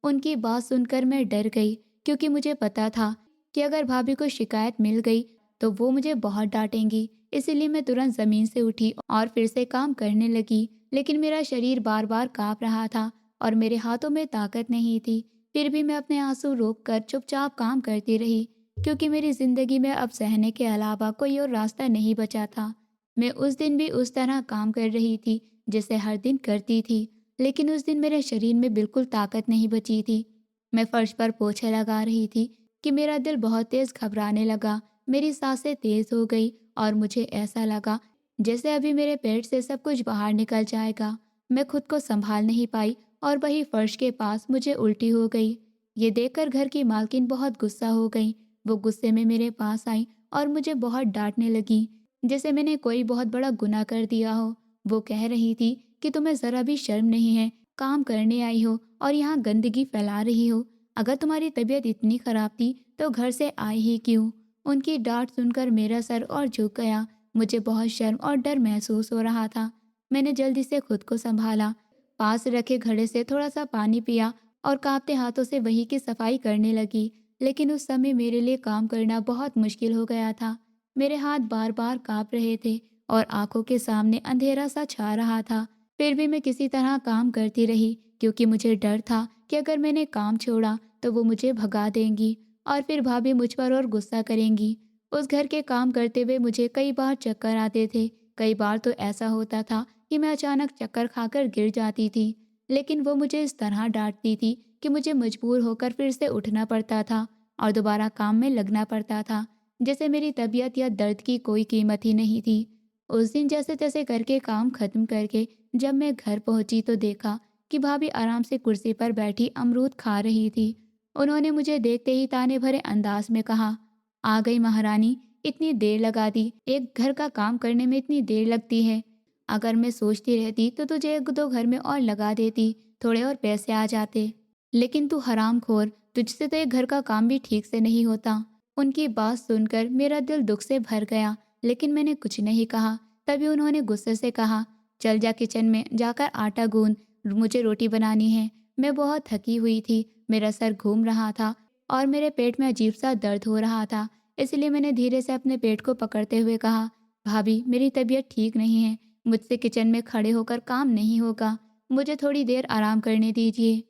उनकी बात सुनकर मैं डर गई, क्योंकि मुझे पता था कि अगर भाभी को शिकायत मिल गई तो वो मुझे बहुत डांटेंगी। इसीलिए मैं तुरंत ज़मीन से उठी और फिर से काम करने लगी। लेकिन मेरा शरीर बार बार काँप रहा था और मेरे हाथों में ताकत नहीं थी। फिर भी मैं अपने आंसू रोककर चुपचाप काम करती रही, क्योंकि मेरी ज़िंदगी में अब सहने के अलावा कोई और रास्ता नहीं बचा था। मैं उस दिन भी उस तरह काम कर रही थी जैसे हर दिन करती थी, लेकिन उस दिन मेरे शरीर में बिल्कुल ताकत नहीं बची थी। मैं फर्श पर पोछा लगा रही थी कि मेरा दिल बहुत तेज़ घबराने लगा। मेरी सांसें तेज़ हो गई और मुझे ऐसा लगा जैसे अभी मेरे पेट से सब कुछ बाहर निकल जाएगा। मैं खुद को संभाल नहीं पाई और वही फर्श के पास मुझे उल्टी हो गई। ये देखकर घर की मालकिन बहुत गुस्सा हो गई। वो गुस्से में मेरे पास आई और मुझे बहुत डांटने लगी, जैसे मैंने कोई बहुत बड़ा गुनाह कर दिया हो। वो कह रही थी कि तुम्हें ज़रा भी शर्म नहीं है, काम करने आई हो और यहाँ गंदगी फैला रही हो। अगर तुम्हारी तबीयत इतनी ख़राब थी तो घर से आई ही क्यों? उनकी डांट सुनकर मेरा सर और झुक गया। मुझे बहुत शर्म और डर महसूस हो रहा था। मैंने जल्दी से खुद को संभाला, पास रखे घड़े से थोड़ा सा पानी पिया और कांपते हाथों से वही की सफाई करने लगी। लेकिन उस समय मेरे लिए काम करना बहुत मुश्किल हो गया था। मेरे हाथ बार बार कांप रहे थे और आंखों के सामने अंधेरा सा छा रहा था। फिर भी मैं किसी तरह काम करती रही, क्योंकि मुझे डर था कि अगर मैंने काम छोड़ा तो वो मुझे भगा देंगी और फिर भाभी मुझ पर और गुस्सा करेंगी। उस घर के काम करते हुए मुझे कई बार चक्कर आते थे। कई बार तो ऐसा होता था कि मैं अचानक चक्कर खाकर गिर जाती थी। लेकिन वो मुझे इस तरह डांटती थी कि मुझे मजबूर होकर फिर से उठना पड़ता था और दोबारा काम में लगना पड़ता था, जैसे मेरी तबीयत या दर्द की कोई कीमत ही नहीं थी। उस दिन जैसे तैसे करके काम खत्म करके जब मैं घर पहुंची तो देखा कि भाभी आराम से कुर्सी पर बैठी अमरूद खा रही थी। उन्होंने मुझे देखते ही ताने भरे अंदाज में कहा, आ गई महारानी, इतनी देर लगा दी। एक घर का काम करने में इतनी देर लगती है। अगर मैं सोचती रहती तो तुझे 1-2 घर में और लगा देती, थोड़े और पैसे आ जाते। लेकिन तू हरामखोर, तुझसे तो एक घर का काम भी ठीक से नहीं होता। उनकी बात सुनकर मेरा दिल दुख से भर गया, लेकिन मैंने कुछ नहीं कहा। तभी उन्होंने गुस्से से कहा, चल जा किचन में जाकर आटा गूंद, मुझे रोटी बनानी है। मैं बहुत थकी हुई थी, मेरा सर घूम रहा था और मेरे पेट में अजीब सा दर्द हो रहा था। इसलिए मैंने धीरे से अपने पेट को पकड़ते हुए कहा, भाभी, मेरी तबीयत ठीक नहीं है, मुझसे किचन में खड़े होकर काम नहीं होगा, मुझे थोड़ी देर आराम करने दीजिए।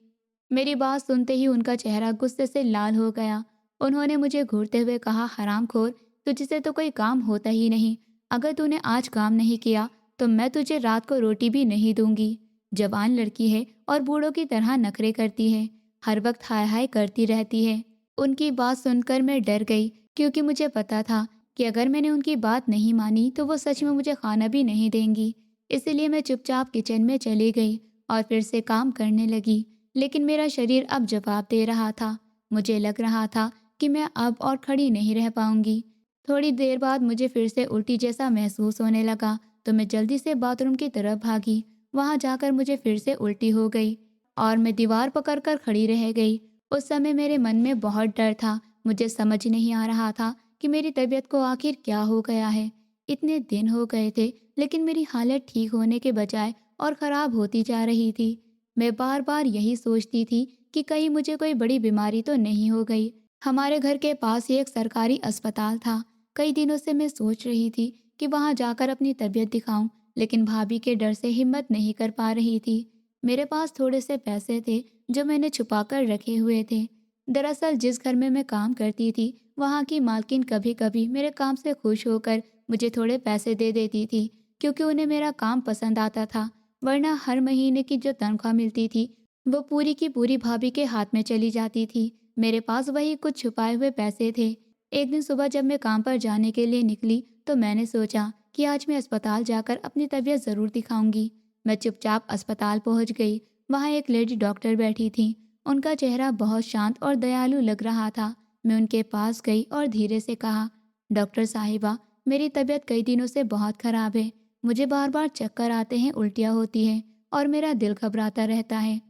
मेरी बात सुनते ही उनका चेहरा गुस्से से लाल हो गया। उन्होंने मुझे घूरते हुए कहा, हरामखोर, तुझसे तो कोई काम होता ही नहीं। अगर तूने आज काम नहीं किया तो मैं तुझे रात को रोटी भी नहीं दूंगी। जवान लड़की है और बूढ़ों की तरह नखरे करती है, हर वक्त हाय हाय करती रहती है। उनकी बात सुनकर मैं डर गई, क्योंकि मुझे पता था कि अगर मैंने उनकी बात नहीं मानी तो वो सच में मुझे खाना भी नहीं देंगी। इसलिए मैं चुपचाप किचन में चली गई और फिर से काम करने लगी। लेकिन मेरा शरीर अब जवाब दे रहा था। मुझे लग रहा था कि मैं अब और खड़ी नहीं रह पाऊंगी। थोड़ी देर बाद मुझे फिर से उल्टी जैसा महसूस होने लगा, तो मैं जल्दी से बाथरूम की तरफ भागी। वहां जाकर मुझे फिर से उल्टी हो गई और मैं दीवार पकड़कर खड़ी रह गई। उस समय मेरे मन में बहुत डर था। मुझे समझ नहीं आ रहा था कि मेरी तबीयत को आखिर क्या हो गया है। इतने दिन हो गए थे, लेकिन मेरी हालत ठीक होने के बजाय और ख़राब होती जा रही थी। मैं बार बार यही सोचती थी कि कहीं मुझे कोई बड़ी बीमारी तो नहीं हो गई। हमारे घर के पास ही एक सरकारी अस्पताल था। कई दिनों से मैं सोच रही थी कि वहां जाकर अपनी तबीयत दिखाऊं, लेकिन भाभी के डर से हिम्मत नहीं कर पा रही थी। मेरे पास थोड़े से पैसे थे जो मैंने छुपा कर रखे हुए थे। दरअसल जिस घर में मैं काम करती थी, वहाँ की मालकिन कभी कभी मेरे काम से खुश होकर मुझे थोड़े पैसे दे देती थी, क्योंकि उन्हें मेरा काम पसंद आता था। वरना हर महीने की जो तनख्वाह मिलती थी वो पूरी की पूरी भाभी के हाथ में चली जाती थी। मेरे पास वही कुछ छुपाए हुए पैसे थे। एक दिन सुबह जब मैं काम पर जाने के लिए निकली तो मैंने सोचा कि आज मैं अस्पताल जाकर अपनी तबीयत ज़रूर दिखाऊंगी। मैं चुपचाप अस्पताल पहुंच गई। वहाँ एक लेडी डॉक्टर बैठी थी। उनका चेहरा बहुत शांत और दयालु लग रहा था। मैं उनके पास गई और धीरे से कहा, डॉक्टर साहिबा, मेरी तबीयत कई दिनों से बहुत ख़राब है। मुझे बार बार चक्कर आते हैं, उल्टियाँ होती हैं और मेरा दिल घबराता रहता है।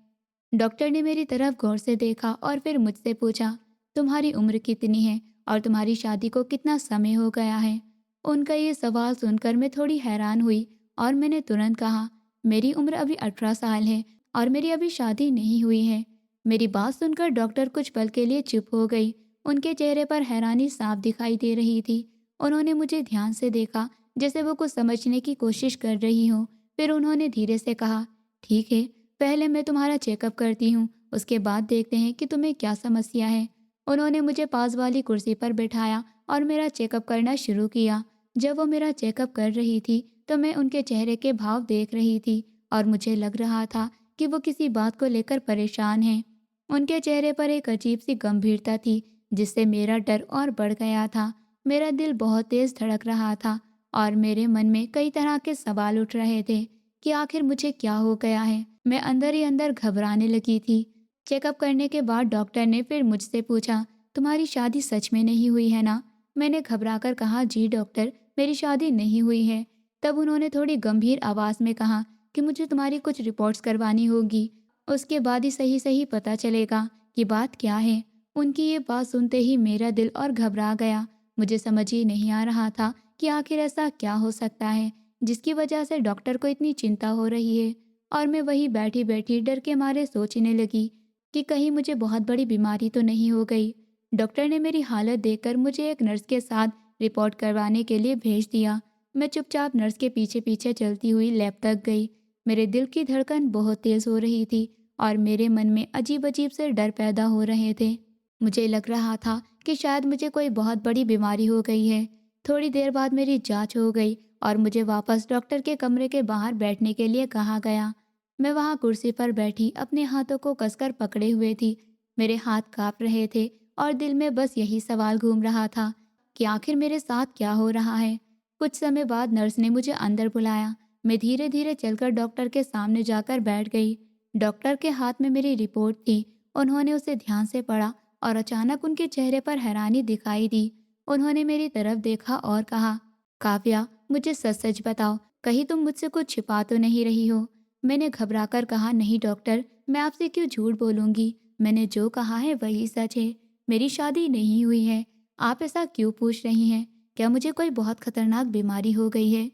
डॉक्टर ने मेरी तरफ गौर से देखा और फिर मुझसे पूछा, तुम्हारी उम्र कितनी है और तुम्हारी शादी को कितना समय हो गया है? उनका ये सवाल सुनकर मैं थोड़ी हैरान हुई और मैंने तुरंत कहा, मेरी उम्र अभी 18 साल है और मेरी अभी शादी नहीं हुई है। मेरी बात सुनकर डॉक्टर कुछ पल के लिए चुप हो गई। उनके चेहरे पर हैरानी साफ दिखाई दे रही थी। उन्होंने मुझे ध्यान से देखा, जैसे वो कुछ समझने की कोशिश कर रही हो। फिर उन्होंने धीरे से कहा, ठीक है, पहले मैं तुम्हारा चेकअप करती हूँ, उसके बाद देखते हैं कि तुम्हें क्या समस्या है। उन्होंने मुझे पास वाली कुर्सी पर बैठाया और मेरा चेकअप करना शुरू किया। जब वो मेरा चेकअप कर रही थी तो मैं उनके चेहरे के भाव देख रही थी और मुझे लग रहा था कि वो किसी बात को लेकर परेशान हैं। उनके चेहरे पर एक अजीब सी गंभीरता थी जिससे मेरा डर और बढ़ गया था। मेरा दिल बहुत तेज धड़क रहा था और मेरे मन में कई तरह के सवाल उठ रहे थे कि आखिर मुझे क्या हो गया है। मैं अंदर ही अंदर घबराने लगी थी। चेकअप करने के बाद डॉक्टर ने फिर मुझसे पूछा, तुम्हारी शादी सच में नहीं हुई है ना? मैंने घबराकर कहा, जी डॉक्टर, मेरी शादी नहीं हुई है। तब उन्होंने थोड़ी गंभीर आवाज़ में कहा कि मुझे तुम्हारी कुछ रिपोर्ट्स करवानी होगी, उसके बाद ही सही सही पता चलेगा कि बात क्या है। उनकी ये बात सुनते ही मेरा दिल और घबरा गया। मुझे समझ ही नहीं आ रहा था कि आखिर ऐसा क्या हो सकता है जिसकी वजह से डॉक्टर को इतनी चिंता हो रही है। और मैं वहीं बैठी बैठी डर के मारे सोचने लगी कि कहीं मुझे बहुत बड़ी बीमारी तो नहीं हो गई। डॉक्टर ने मेरी हालत देखकर मुझे एक नर्स के साथ रिपोर्ट करवाने के लिए भेज दिया। मैं चुपचाप नर्स के पीछे पीछे चलती हुई लैब तक गई। मेरे दिल की धड़कन बहुत तेज़ हो रही थी और मेरे मन में अजीब अजीब से डर पैदा हो रहे थे। मुझे लग रहा था कि शायद मुझे कोई बहुत बड़ी बीमारी हो गई है। थोड़ी देर बाद मेरी जांच हो गई और मुझे वापस डॉक्टर के कमरे के बाहर बैठने के लिए कहा गया। मैं वहाँ कुर्सी पर बैठी अपने हाथों को कसकर पकड़े हुए थी। मेरे हाथ कांप रहे थे और दिल में बस यही सवाल घूम रहा था कि आखिर मेरे साथ क्या हो रहा है। कुछ समय बाद नर्स ने मुझे अंदर बुलाया। मैं धीरे धीरे चलकर डॉक्टर के सामने जाकर बैठ गई। डॉक्टर के हाथ में मेरी रिपोर्ट थी। उन्होंने उसे ध्यान से पढ़ा और अचानक उनके चेहरे पर हैरानी दिखाई दी। उन्होंने मेरी तरफ देखा और कहा, काव्या, मुझे सच सच बताओ, कहीं तुम मुझसे कुछ छिपा तो नहीं रही हो? मैंने घबराकर कहा, नहीं डॉक्टर, मैं आपसे क्यों झूठ बोलूंगी, मैंने जो कहा है वही सच है। मेरी शादी नहीं हुई है। आप ऐसा क्यों पूछ रही हैं? क्या मुझे कोई बहुत खतरनाक बीमारी हो गई है?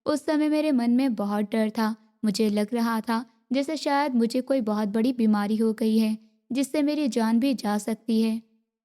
उस समय मेरे मन में बहुत डर था। मुझे लग रहा था जैसे शायद मुझे कोई बहुत बड़ी बीमारी हो गई है जिससे मेरी जान भी जा सकती है।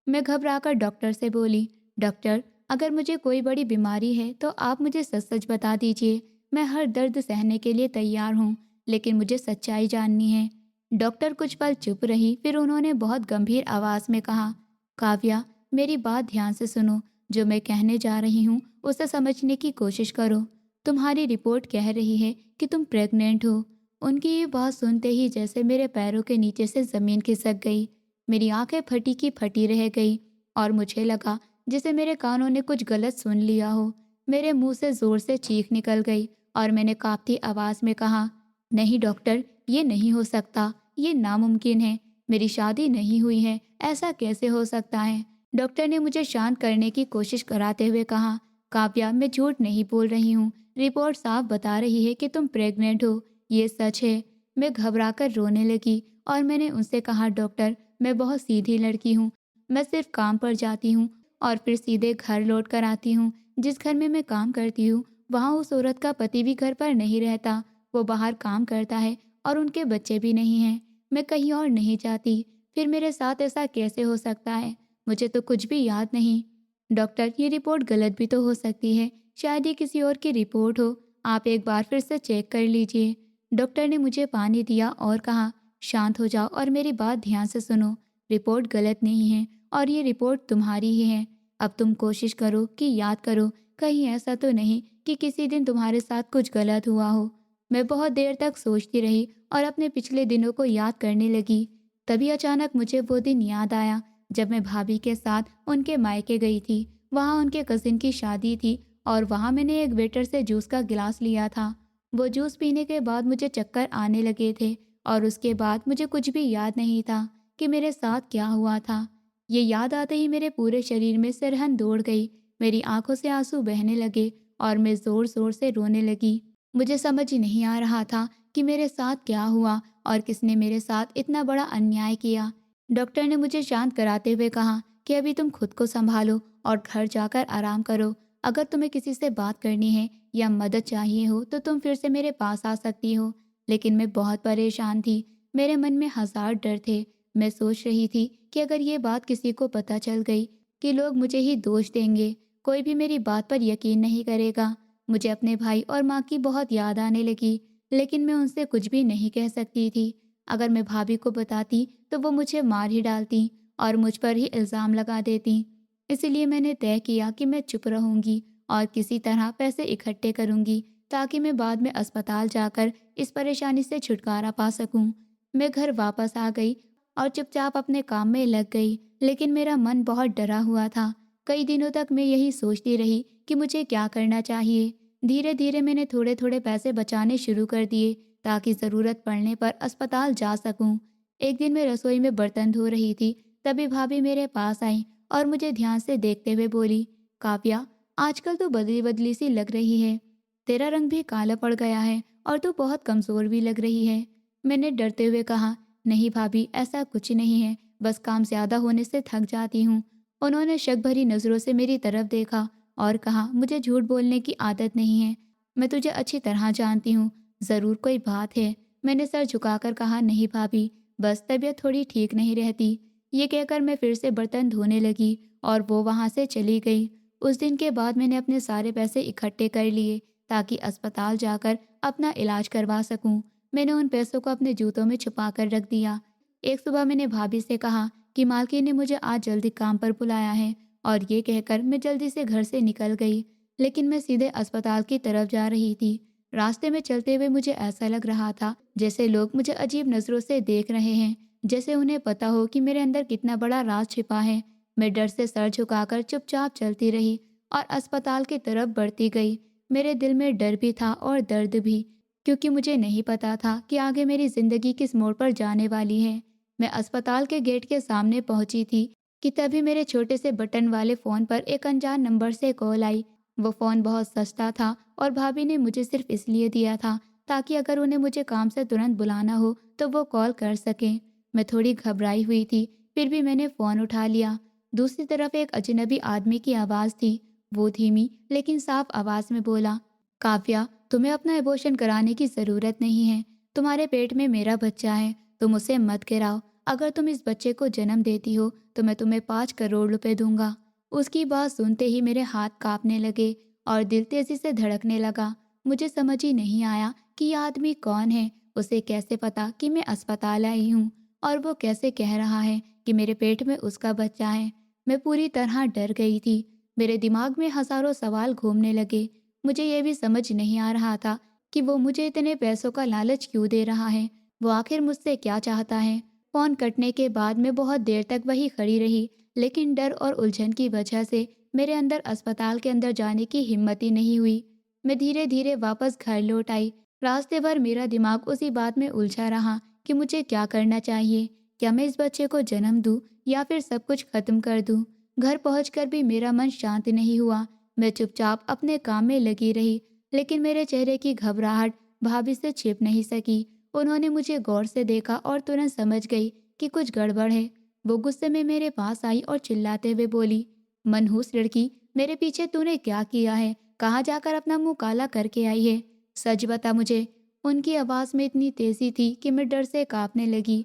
मैं घबराकर डॉक्टर से बोली, डॉक्टर, अगर मुझे कोई बड़ी बीमारी है तो आप मुझे सच सच बता दीजिए। मैं हर दर्द सहने के लिए तैयार हूँ, लेकिन मुझे सच्चाई जाननी है। डॉक्टर कुछ पल चुप रही, फिर उन्होंने बहुत गंभीर आवाज़ में कहा, काव्या, मेरी बात ध्यान से सुनो। जो मैं कहने जा रही हूँ उसे समझने की कोशिश करो। तुम्हारी रिपोर्ट कह रही है कि तुम प्रेग्नेंट हो। उनकी ये बात सुनते ही जैसे मेरे पैरों के नीचे से ज़मीन खिसक गई। मेरी आंखें फटी की फटी रह गई और मुझे लगा जैसे मेरे कानों ने कुछ गलत सुन लिया हो। मेरे मुंह से ज़ोर से चीख निकल गई और मैंने कांपती आवाज़ में कहा, नहीं डॉक्टर, ये नहीं हो सकता, ये नामुमकिन है। मेरी शादी नहीं हुई है, ऐसा कैसे हो सकता है? डॉक्टर ने मुझे शांत करने की कोशिश कराते हुए कहा, काव्या, मैं झूठ नहीं बोल रही हूँ। रिपोर्ट साफ बता रही है कि तुम प्रेग्नेंट हो, ये सच है। मैं घबराकर रोने लगी और मैंने उनसे कहा, डॉक्टर, मैं बहुत सीधी लड़की हूँ। मैं सिर्फ काम पर जाती हूँ और फिर सीधे घर लौट कर आती हूँ। जिस घर में मैं काम करती हूँ वहाँ उस औरत का पति भी घर पर नहीं रहता। वो बाहर काम करता है और उनके बच्चे भी नहीं हैं। मैं कहीं और नहीं जाती। फिर मेरे साथ ऐसा कैसे हो सकता है? मुझे तो कुछ भी याद नहीं। डॉक्टर, ये रिपोर्ट गलत भी तो हो सकती है। शायद ये किसी और की रिपोर्ट हो। आप एक बार फिर से चेक कर लीजिए। डॉक्टर ने मुझे पानी दिया और कहा, शांत हो जाओ और मेरी बात ध्यान से सुनो। रिपोर्ट गलत नहीं है और ये रिपोर्ट तुम्हारी ही है। अब तुम कोशिश करो कि याद करो, कहीं ऐसा तो नहीं कि किसी दिन तुम्हारे साथ कुछ गलत हुआ हो। मैं बहुत देर तक सोचती रही और अपने पिछले दिनों को याद करने लगी। तभी अचानक मुझे वो दिन याद आया जब मैं भाभी के साथ उनके मायके गई थी। वहाँ उनके कजिन की शादी थी और वहाँ मैंने एक वेटर से जूस का गिलास लिया था। वो जूस पीने के बाद मुझे चक्कर आने लगे थे और उसके बाद मुझे कुछ भी याद नहीं था कि मेरे साथ क्या हुआ था। ये याद आते ही मेरे पूरे शरीर में सिरहन दौड़ गई, मेरी आंखों से आंसू बहने लगे और मैं जोर जोर से रोने लगी। मुझे समझ ही नहीं आ रहा था कि मेरे साथ क्या हुआ और किसने मेरे साथ इतना बड़ा अन्याय किया। डॉक्टर ने मुझे शांत कराते हुए कहा कि अभी तुम खुद को संभालो और घर जाकर आराम करो। अगर तुम्हें किसी से बात करनी है या मदद चाहिए हो तो तुम फिर से मेरे पास आ सकती हो। लेकिन मैं बहुत परेशान थी, मेरे मन में हजार डर थे। मैं सोच रही थी कि अगर ये बात किसी को पता चल गई कि लोग मुझे ही दोष देंगे, कोई भी मेरी बात पर यकीन नहीं करेगा। मुझे अपने भाई और माँ की बहुत याद आने लगी, लेकिन मैं उनसे कुछ भी नहीं कह सकती थी। अगर मैं भाभी को बताती तो वो मुझे मार ही डालती और मुझ पर ही इल्ज़ाम लगा देती। इसलिए मैंने तय किया कि मैं चुप रहूंगी और किसी तरह पैसे इकट्ठे करूंगी ताकि मैं बाद में अस्पताल जाकर इस परेशानी से छुटकारा पा सकूं। मैं घर वापस आ गई और चुपचाप अपने काम में लग गई, लेकिन मेरा मन बहुत डरा हुआ था। कई दिनों तक मैं यही सोचती रही कि मुझे क्या करना चाहिए। धीरे धीरे मैंने थोड़े थोड़े पैसे बचाने शुरू कर दिए ताकि ज़रूरत पड़ने पर अस्पताल जा सकूं। एक दिन मैं रसोई में बर्तन धो रही थी, तभी भाभी मेरे पास आई और मुझे ध्यान से देखते हुए बोली, काव्या, आजकल तू बदली बदली सी लग रही है। तेरा रंग भी काला पड़ गया है और तू बहुत कमज़ोर भी लग रही है। मैंने डरते हुए कहा, नहीं भाभी, ऐसा कुछ नहीं है, बस काम ज़्यादा होने से थक जाती हूँ। उन्होंने शक भरी नज़रों से मेरी तरफ देखा और कहा, मुझे झूठ बोलने की आदत नहीं है, मैं तुझे अच्छी तरह जानती हूँ, ज़रूर कोई बात है। मैंने सर झुकाकर कहा, नहीं भाभी, बस तबीयत थोड़ी ठीक नहीं रहती। ये कहकर मैं फिर से बर्तन धोने लगी और वो वहाँ से चली गई। उस दिन के बाद मैंने अपने सारे पैसे इकट्ठे कर लिए ताकि अस्पताल जाकर अपना इलाज करवा सकूं। मैंने उन पैसों को अपने जूतों में छुपा कर रख दिया। एक सुबह मैंने भाभी से कहा कि मालकिन ने मुझे आज जल्दी काम पर बुलाया है और ये कहकर मैं जल्दी से घर से निकल गई। लेकिन मैं सीधे अस्पताल की तरफ जा रही थी। रास्ते में चलते हुए मुझे ऐसा लग रहा था जैसे लोग मुझे अजीब नज़रों से देख रहे हैं, जैसे उन्हें पता हो कि मेरे अंदर कितना बड़ा राज छिपा है। मैं डर से सर झुकाकर चुपचाप चलती रही और अस्पताल की तरफ बढ़ती गई। मेरे दिल में डर भी था और दर्द भी, क्योंकि मुझे नहीं पता था कि आगे मेरी जिंदगी किस मोड़ पर जाने वाली है। मैं अस्पताल के गेट के सामने पहुंची थी कि तभी मेरे छोटे से बटन वाले फ़ोन पर एक अनजान नंबर से कॉल आई। वो फ़ोन बहुत सस्ता था और भाभी ने मुझे सिर्फ इसलिए दिया था ताकि अगर उन्हें मुझे काम से तुरंत बुलाना हो तो वो कॉल कर सकें। मैं थोड़ी घबराई हुई थी, फिर भी मैंने फ़ोन उठा लिया। दूसरी तरफ एक अजनबी आदमी की आवाज़ थी। वो धीमी लेकिन साफ आवाज़ में बोला, काव्या, तुम्हें अपना एबॉर्शन कराने की ज़रूरत नहीं है। तुम्हारे पेट में मेरा बच्चा है, तुम उसे मत गिराओ। अगर तुम इस बच्चे को जन्म देती हो तो मैं तुम्हें 5 करोड़ रुपए दूंगा। उसकी बात सुनते ही मेरे हाथ कांपने लगे और दिल तेजी से धड़कने लगा। मुझे समझ ही नहीं आया कि यह आदमी कौन है, उसे कैसे पता कि मैं अस्पताल आई हूँ और वो कैसे कह रहा है कि मेरे पेट में उसका बच्चा है। मैं पूरी तरह डर गई थी। मेरे दिमाग में हजारों सवाल घूमने लगे। मुझे ये भी समझ नहीं आ रहा था कि वो मुझे इतने पैसों का लालच क्यों दे रहा है। वो आखिर मुझसे क्या चाहता है। फोन कटने के बाद मैं बहुत देर तक वहीं खड़ी रही, लेकिन डर और उलझन की वजह से मेरे अंदर अस्पताल के अंदर जाने की हिम्मत ही नहीं हुई। मैं धीरे धीरे वापस घर लौट आई। रास्ते भर मेरा दिमाग उसी बात में उलझा रहा कि मुझे क्या करना चाहिए। क्या मैं इस बच्चे को जन्म दूं या फिर सब कुछ खत्म कर दूं? घर पहुंचकर भी मेरा मन शांत नहीं हुआ। मैं चुपचाप अपने काम में लगी रही, लेकिन मेरे चेहरे की घबराहट भाभी से छिप नहीं सकी। उन्होंने मुझे गौर से देखा और तुरंत समझ गई कि कुछ गड़बड़ है। वो गुस्से में मेरे पास आई और चिल्लाते हुए बोली, मनहूस लड़की, मेरे पीछे तूने क्या किया है? कहाँ जाकर अपना मुंह काला करके आई है? सच बता मुझे। उनकी आवाज़ में इतनी तेजी थी कि मैं डर से कांपने लगी।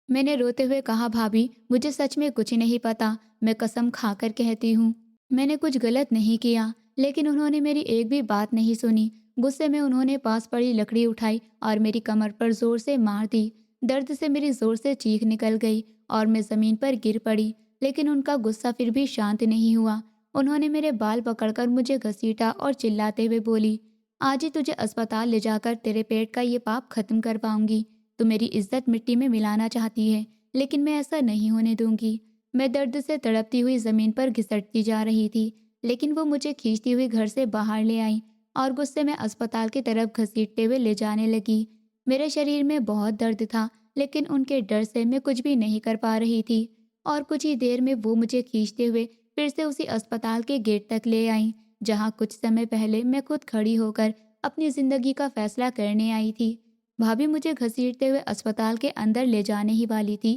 मैंने रोते हुए कहा, भाभी, मुझे सच में कुछ नहीं पता, मैं कसम खाकर कहती हूँ, मैंने कुछ गलत नहीं किया। लेकिन उन्होंने मेरी एक भी बात नहीं सुनी। गुस्से में उन्होंने पास पड़ी लकड़ी उठाई और मेरी कमर पर जोर से मार दी। दर्द से मेरी जोर से चीख निकल गई और मैं ज़मीन पर गिर पड़ी, लेकिन उनका गुस्सा फिर भी शांत नहीं हुआ। उन्होंने मेरे बाल पकड़कर मुझे घसीटा और चिल्लाते हुए बोली, आज ही तुझे अस्पताल ले जाकर तेरे पेट का ये पाप खत्म करवाऊंगी। तू मेरी इज्जत मिट्टी में मिलाना चाहती है, लेकिन मैं ऐसा नहीं होने दूंगी। मैं दर्द से तड़पती हुई ज़मीन पर घिसटती जा रही थी, लेकिन वो मुझे खींचती हुई घर से बाहर ले आई और गुस्से में अस्पताल की तरफ घसीटते हुए ले जाने लगी। मेरे शरीर में बहुत दर्द था, लेकिन उनके डर से मैं कुछ भी नहीं कर पा रही थी। और कुछ ही देर में वो मुझे खींचते हुए फिर से उसी अस्पताल के गेट तक ले आई, जहाँ कुछ समय पहले मैं खुद खड़ी होकर अपनी ज़िंदगी का फैसला करने आई थी। भाभी मुझे घसीटते हुए अस्पताल के अंदर ले जाने ही वाली थी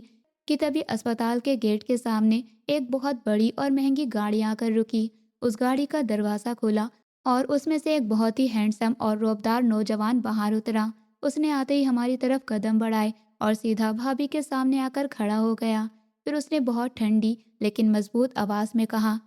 कि तभी अस्पताल के गेट के सामने एक बहुत बड़ी और महंगी गाड़ी आकर रुकी। उस गाड़ी का दरवाज़ा खोला और उसमें से एक बहुत ही हैंडसम और रौबदार नौजवान बाहर उतरा। उसने आते ही हमारी तरफ कदम बढ़ाए और सीधा भाभी के सामने आकर खड़ा हो गया। फिर उसने बहुत ठंडी लेकिन मजबूत आवाज़ में कहा,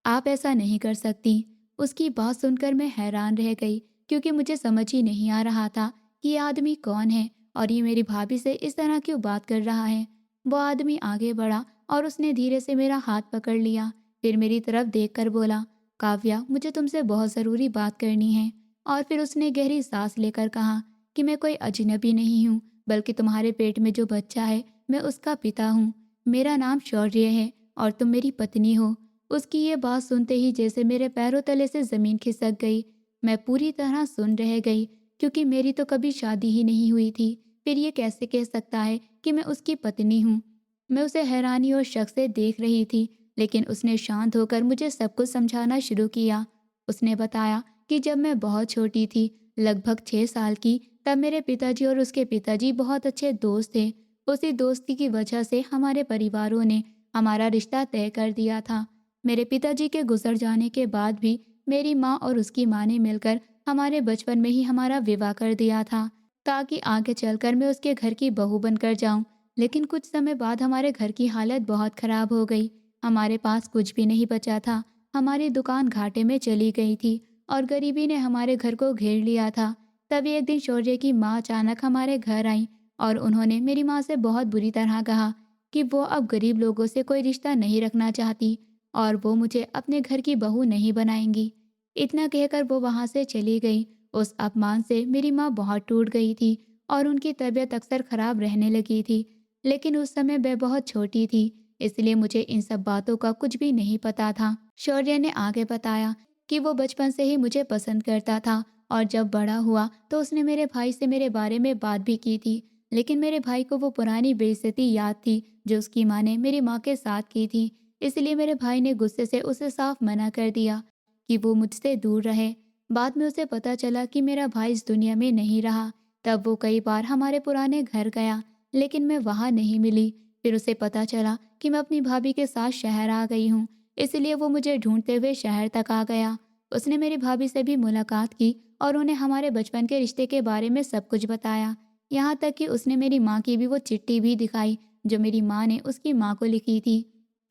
आप ऐसा नहीं कर सकती। उसकी बात सुनकर मैं हैरान रह गई, क्योंकि मुझे समझ ही नहीं आ रहा था कि ये आदमी कौन है और ये मेरी भाभी से इस तरह क्यों बात कर रहा है। वो आदमी आगे बढ़ा और उसने धीरे से मेरा हाथ पकड़ लिया। फिर मेरी तरफ देखकर बोला, काव्या, मुझे तुमसे बहुत ज़रूरी बात करनी है। और फिर उसने गहरी सांस लेकर कहा कि मैं कोई अजनबी नहीं हूँ, बल्कि तुम्हारे पेट में जो बच्चा है मैं उसका पिता हूँ। मेरा नाम शौर्य है और तुम मेरी पत्नी हो। उसकी ये बात सुनते ही जैसे मेरे पैरों तले से ज़मीन खिसक गई। मैं पूरी तरह सुन रह गई, क्योंकि मेरी तो कभी शादी ही नहीं हुई थी। फिर ये कैसे कह सकता है कि मैं उसकी पत्नी हूँ। मैं उसे हैरानी और शक से देख रही थी, लेकिन उसने शांत होकर मुझे सब कुछ समझाना शुरू किया। उसने बताया कि जब मैं बहुत छोटी थी, लगभग 6 साल की, तब मेरे पिताजी और उसके पिताजी बहुत अच्छे दोस्त थे। उसी दोस्ती की वजह से हमारे परिवारों ने हमारा रिश्ता तय कर दिया था। मेरे पिताजी के गुजर जाने के बाद भी मेरी माँ और उसकी माँ ने मिलकर हमारे बचपन में ही हमारा विवाह कर दिया था, ताकि आगे चलकर मैं उसके घर की बहू बनकर जाऊं। लेकिन कुछ समय बाद हमारे घर की हालत बहुत खराब हो गई। हमारे पास कुछ भी नहीं बचा था। हमारी दुकान घाटे में चली गई थी और गरीबी ने हमारे घर को घेर लिया था। तभी एक दिन शौर्य की माँ अचानक हमारे घर आई और उन्होंने मेरी माँ से बहुत बुरी तरह कहा कि वो अब गरीब लोगों से कोई रिश्ता नहीं रखना चाहती और वो मुझे अपने घर की बहू नहीं बनाएंगी। इतना कहकर वो वहाँ से चली गई। उस अपमान से मेरी माँ बहुत टूट गई थी और उनकी तबीयत अक्सर खराब रहने लगी थी। लेकिन उस समय मैं बहुत छोटी थी, इसलिए मुझे इन सब बातों का कुछ भी नहीं पता था। शौर्य ने आगे बताया कि वो बचपन से ही मुझे पसंद करता था और जब बड़ा हुआ तो उसने मेरे भाई से मेरे बारे में बात भी की थी। लेकिन मेरे भाई को वो पुरानी बेइज्जती याद थी जो उसकी माँ ने मेरी माँ के साथ की थी। इसलिए मेरे भाई ने गुस्से से उसे साफ मना कर दिया कि वो मुझसे दूर रहे। बाद में उसे पता चला कि मेरा भाई इस दुनिया में नहीं रहा। तब वो कई बार हमारे पुराने घर गया, लेकिन मैं वहाँ नहीं मिली। फिर उसे पता चला कि मैं अपनी भाभी के साथ शहर आ गई हूँ, इसलिए वो मुझे ढूंढते हुए शहर तक आ गया। उसने मेरी भाभी से भी मुलाकात की और उन्हें हमारे बचपन के रिश्ते के बारे में सब कुछ बताया। यहाँ तक कि उसने मेरी माँ की भी वो चिट्ठी भी दिखाई जो मेरी माँ ने उसकी माँ को लिखी थी।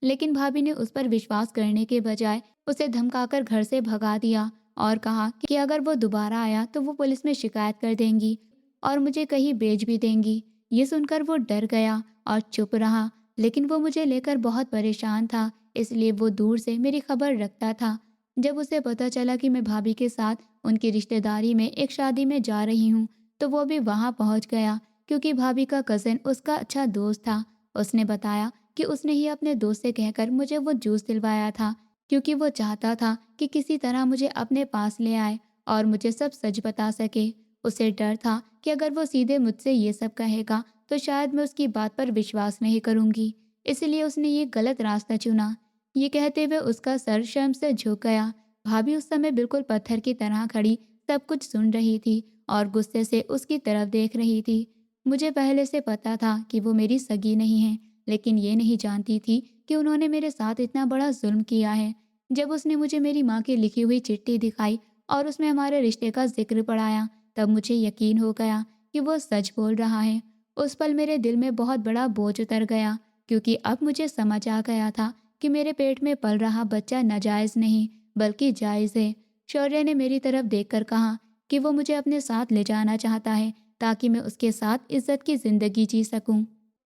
लेकिन भाभी ने उस पर विश्वास करने के बजाय उसे धमकाकर घर से भगा दिया और कहा कि अगर वो दोबारा आया तो वो पुलिस में शिकायत कर देंगी और मुझे कहीं बेच भी देंगी। ये सुनकर वो डर गया और चुप रहा, लेकिन वो मुझे लेकर बहुत परेशान था, इसलिए वो दूर से मेरी खबर रखता था। जब उसे पता चला कि मैं भाभी के साथ उनकी रिश्तेदारी में एक शादी में जा रही हूँ, तो वो भी वहाँ पहुँच गया, क्योंकि भाभी का कज़न उसका अच्छा दोस्त था। उसने बताया कि उसने ही अपने दोस्त से कहकर मुझे वो जूस दिलवाया था, क्योंकि वो चाहता था कि किसी तरह मुझे अपने पास ले आए और मुझे सब सच बता सके। उसे डर था कि अगर वो सीधे मुझसे ये सब कहेगा तो शायद मैं उसकी बात पर विश्वास नहीं करूंगी, इसलिए उसने ये गलत रास्ता चुना। ये कहते हुए उसका सर शर्म से झुक गया। भाभी उस समय बिल्कुल पत्थर की तरह खड़ी सब कुछ सुन रही थी और गुस्से से उसकी तरफ देख रही थी। मुझे पहले से पता था कि वो मेरी सगी नहीं है, लेकिन ये नहीं जानती थी कि उन्होंने मेरे साथ इतना बड़ा जुल्म किया है। जब उसने मुझे मेरी माँ की लिखी हुई चिट्ठी दिखाई और उसमें हमारे रिश्ते का जिक्र पढ़ाया, तब मुझे यकीन हो गया कि वो सच बोल रहा है। उस पल मेरे दिल में बहुत बड़ा बोझ उतर गया, क्योंकि अब मुझे समझ आ गया था कि मेरे पेट में पल रहा बच्चा नाजायज़ नहीं बल्कि जायज़ है। शौर्य ने मेरी तरफ देखकर कहा कि वो मुझे अपने साथ ले जाना चाहता है, ताकि मैं उसके साथ इज्जत की ज़िंदगी जी सकूं।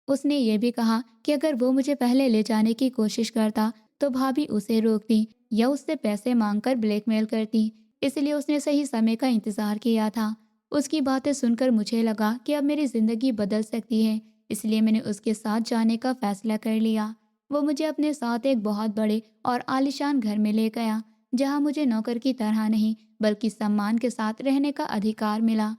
उसने ये भी कहा कि अगर वो मुझे पहले ले जाने की कोशिश करता तो भाभी उसे रोकती या उससे पैसे मांगकर ब्लैकमेल करती, इसलिए उसने सही समय का इंतज़ार किया था। उसकी बातें सुनकर मुझे लगा कि अब मेरी ज़िंदगी बदल सकती है, इसलिए मैंने उसके साथ जाने का फैसला कर लिया। वो मुझे अपने साथ एक बहुत बड़े और आलीशान घर में ले गया, जहाँ मुझे नौकर की तरह नहीं बल्कि सम्मान के साथ रहने का अधिकार मिला।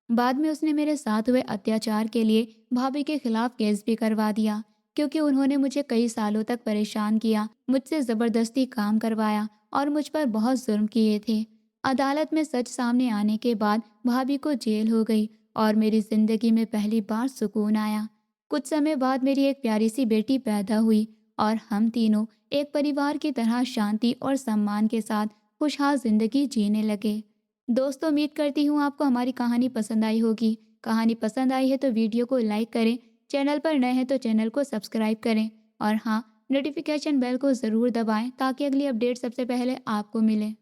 बाद में उसने मेरे साथ हुए अत्याचार के लिए भाभी के खिलाफ केस भी करवा दिया, क्योंकि उन्होंने मुझे कई सालों तक परेशान किया, मुझसे ज़बरदस्ती काम करवाया और मुझ पर बहुत जुल्म किए थे। अदालत में सच सामने आने के बाद भाभी को जेल हो गई और मेरी जिंदगी में पहली बार सुकून आया। कुछ समय बाद मेरी एक प्यारी सी बेटी पैदा हुई और हम तीनों एक परिवार की तरह शांति और सम्मान के साथ खुशहाल जिंदगी जीने लगे। दोस्तों, उम्मीद करती हूँ आपको हमारी कहानी पसंद आई होगी। कहानी पसंद आई है तो वीडियो को लाइक करें, चैनल पर नए हैं तो चैनल को सब्सक्राइब करें और हाँ, नोटिफिकेशन बेल को ज़रूर दबाएं ताकि अगली अपडेट सबसे पहले आपको मिले।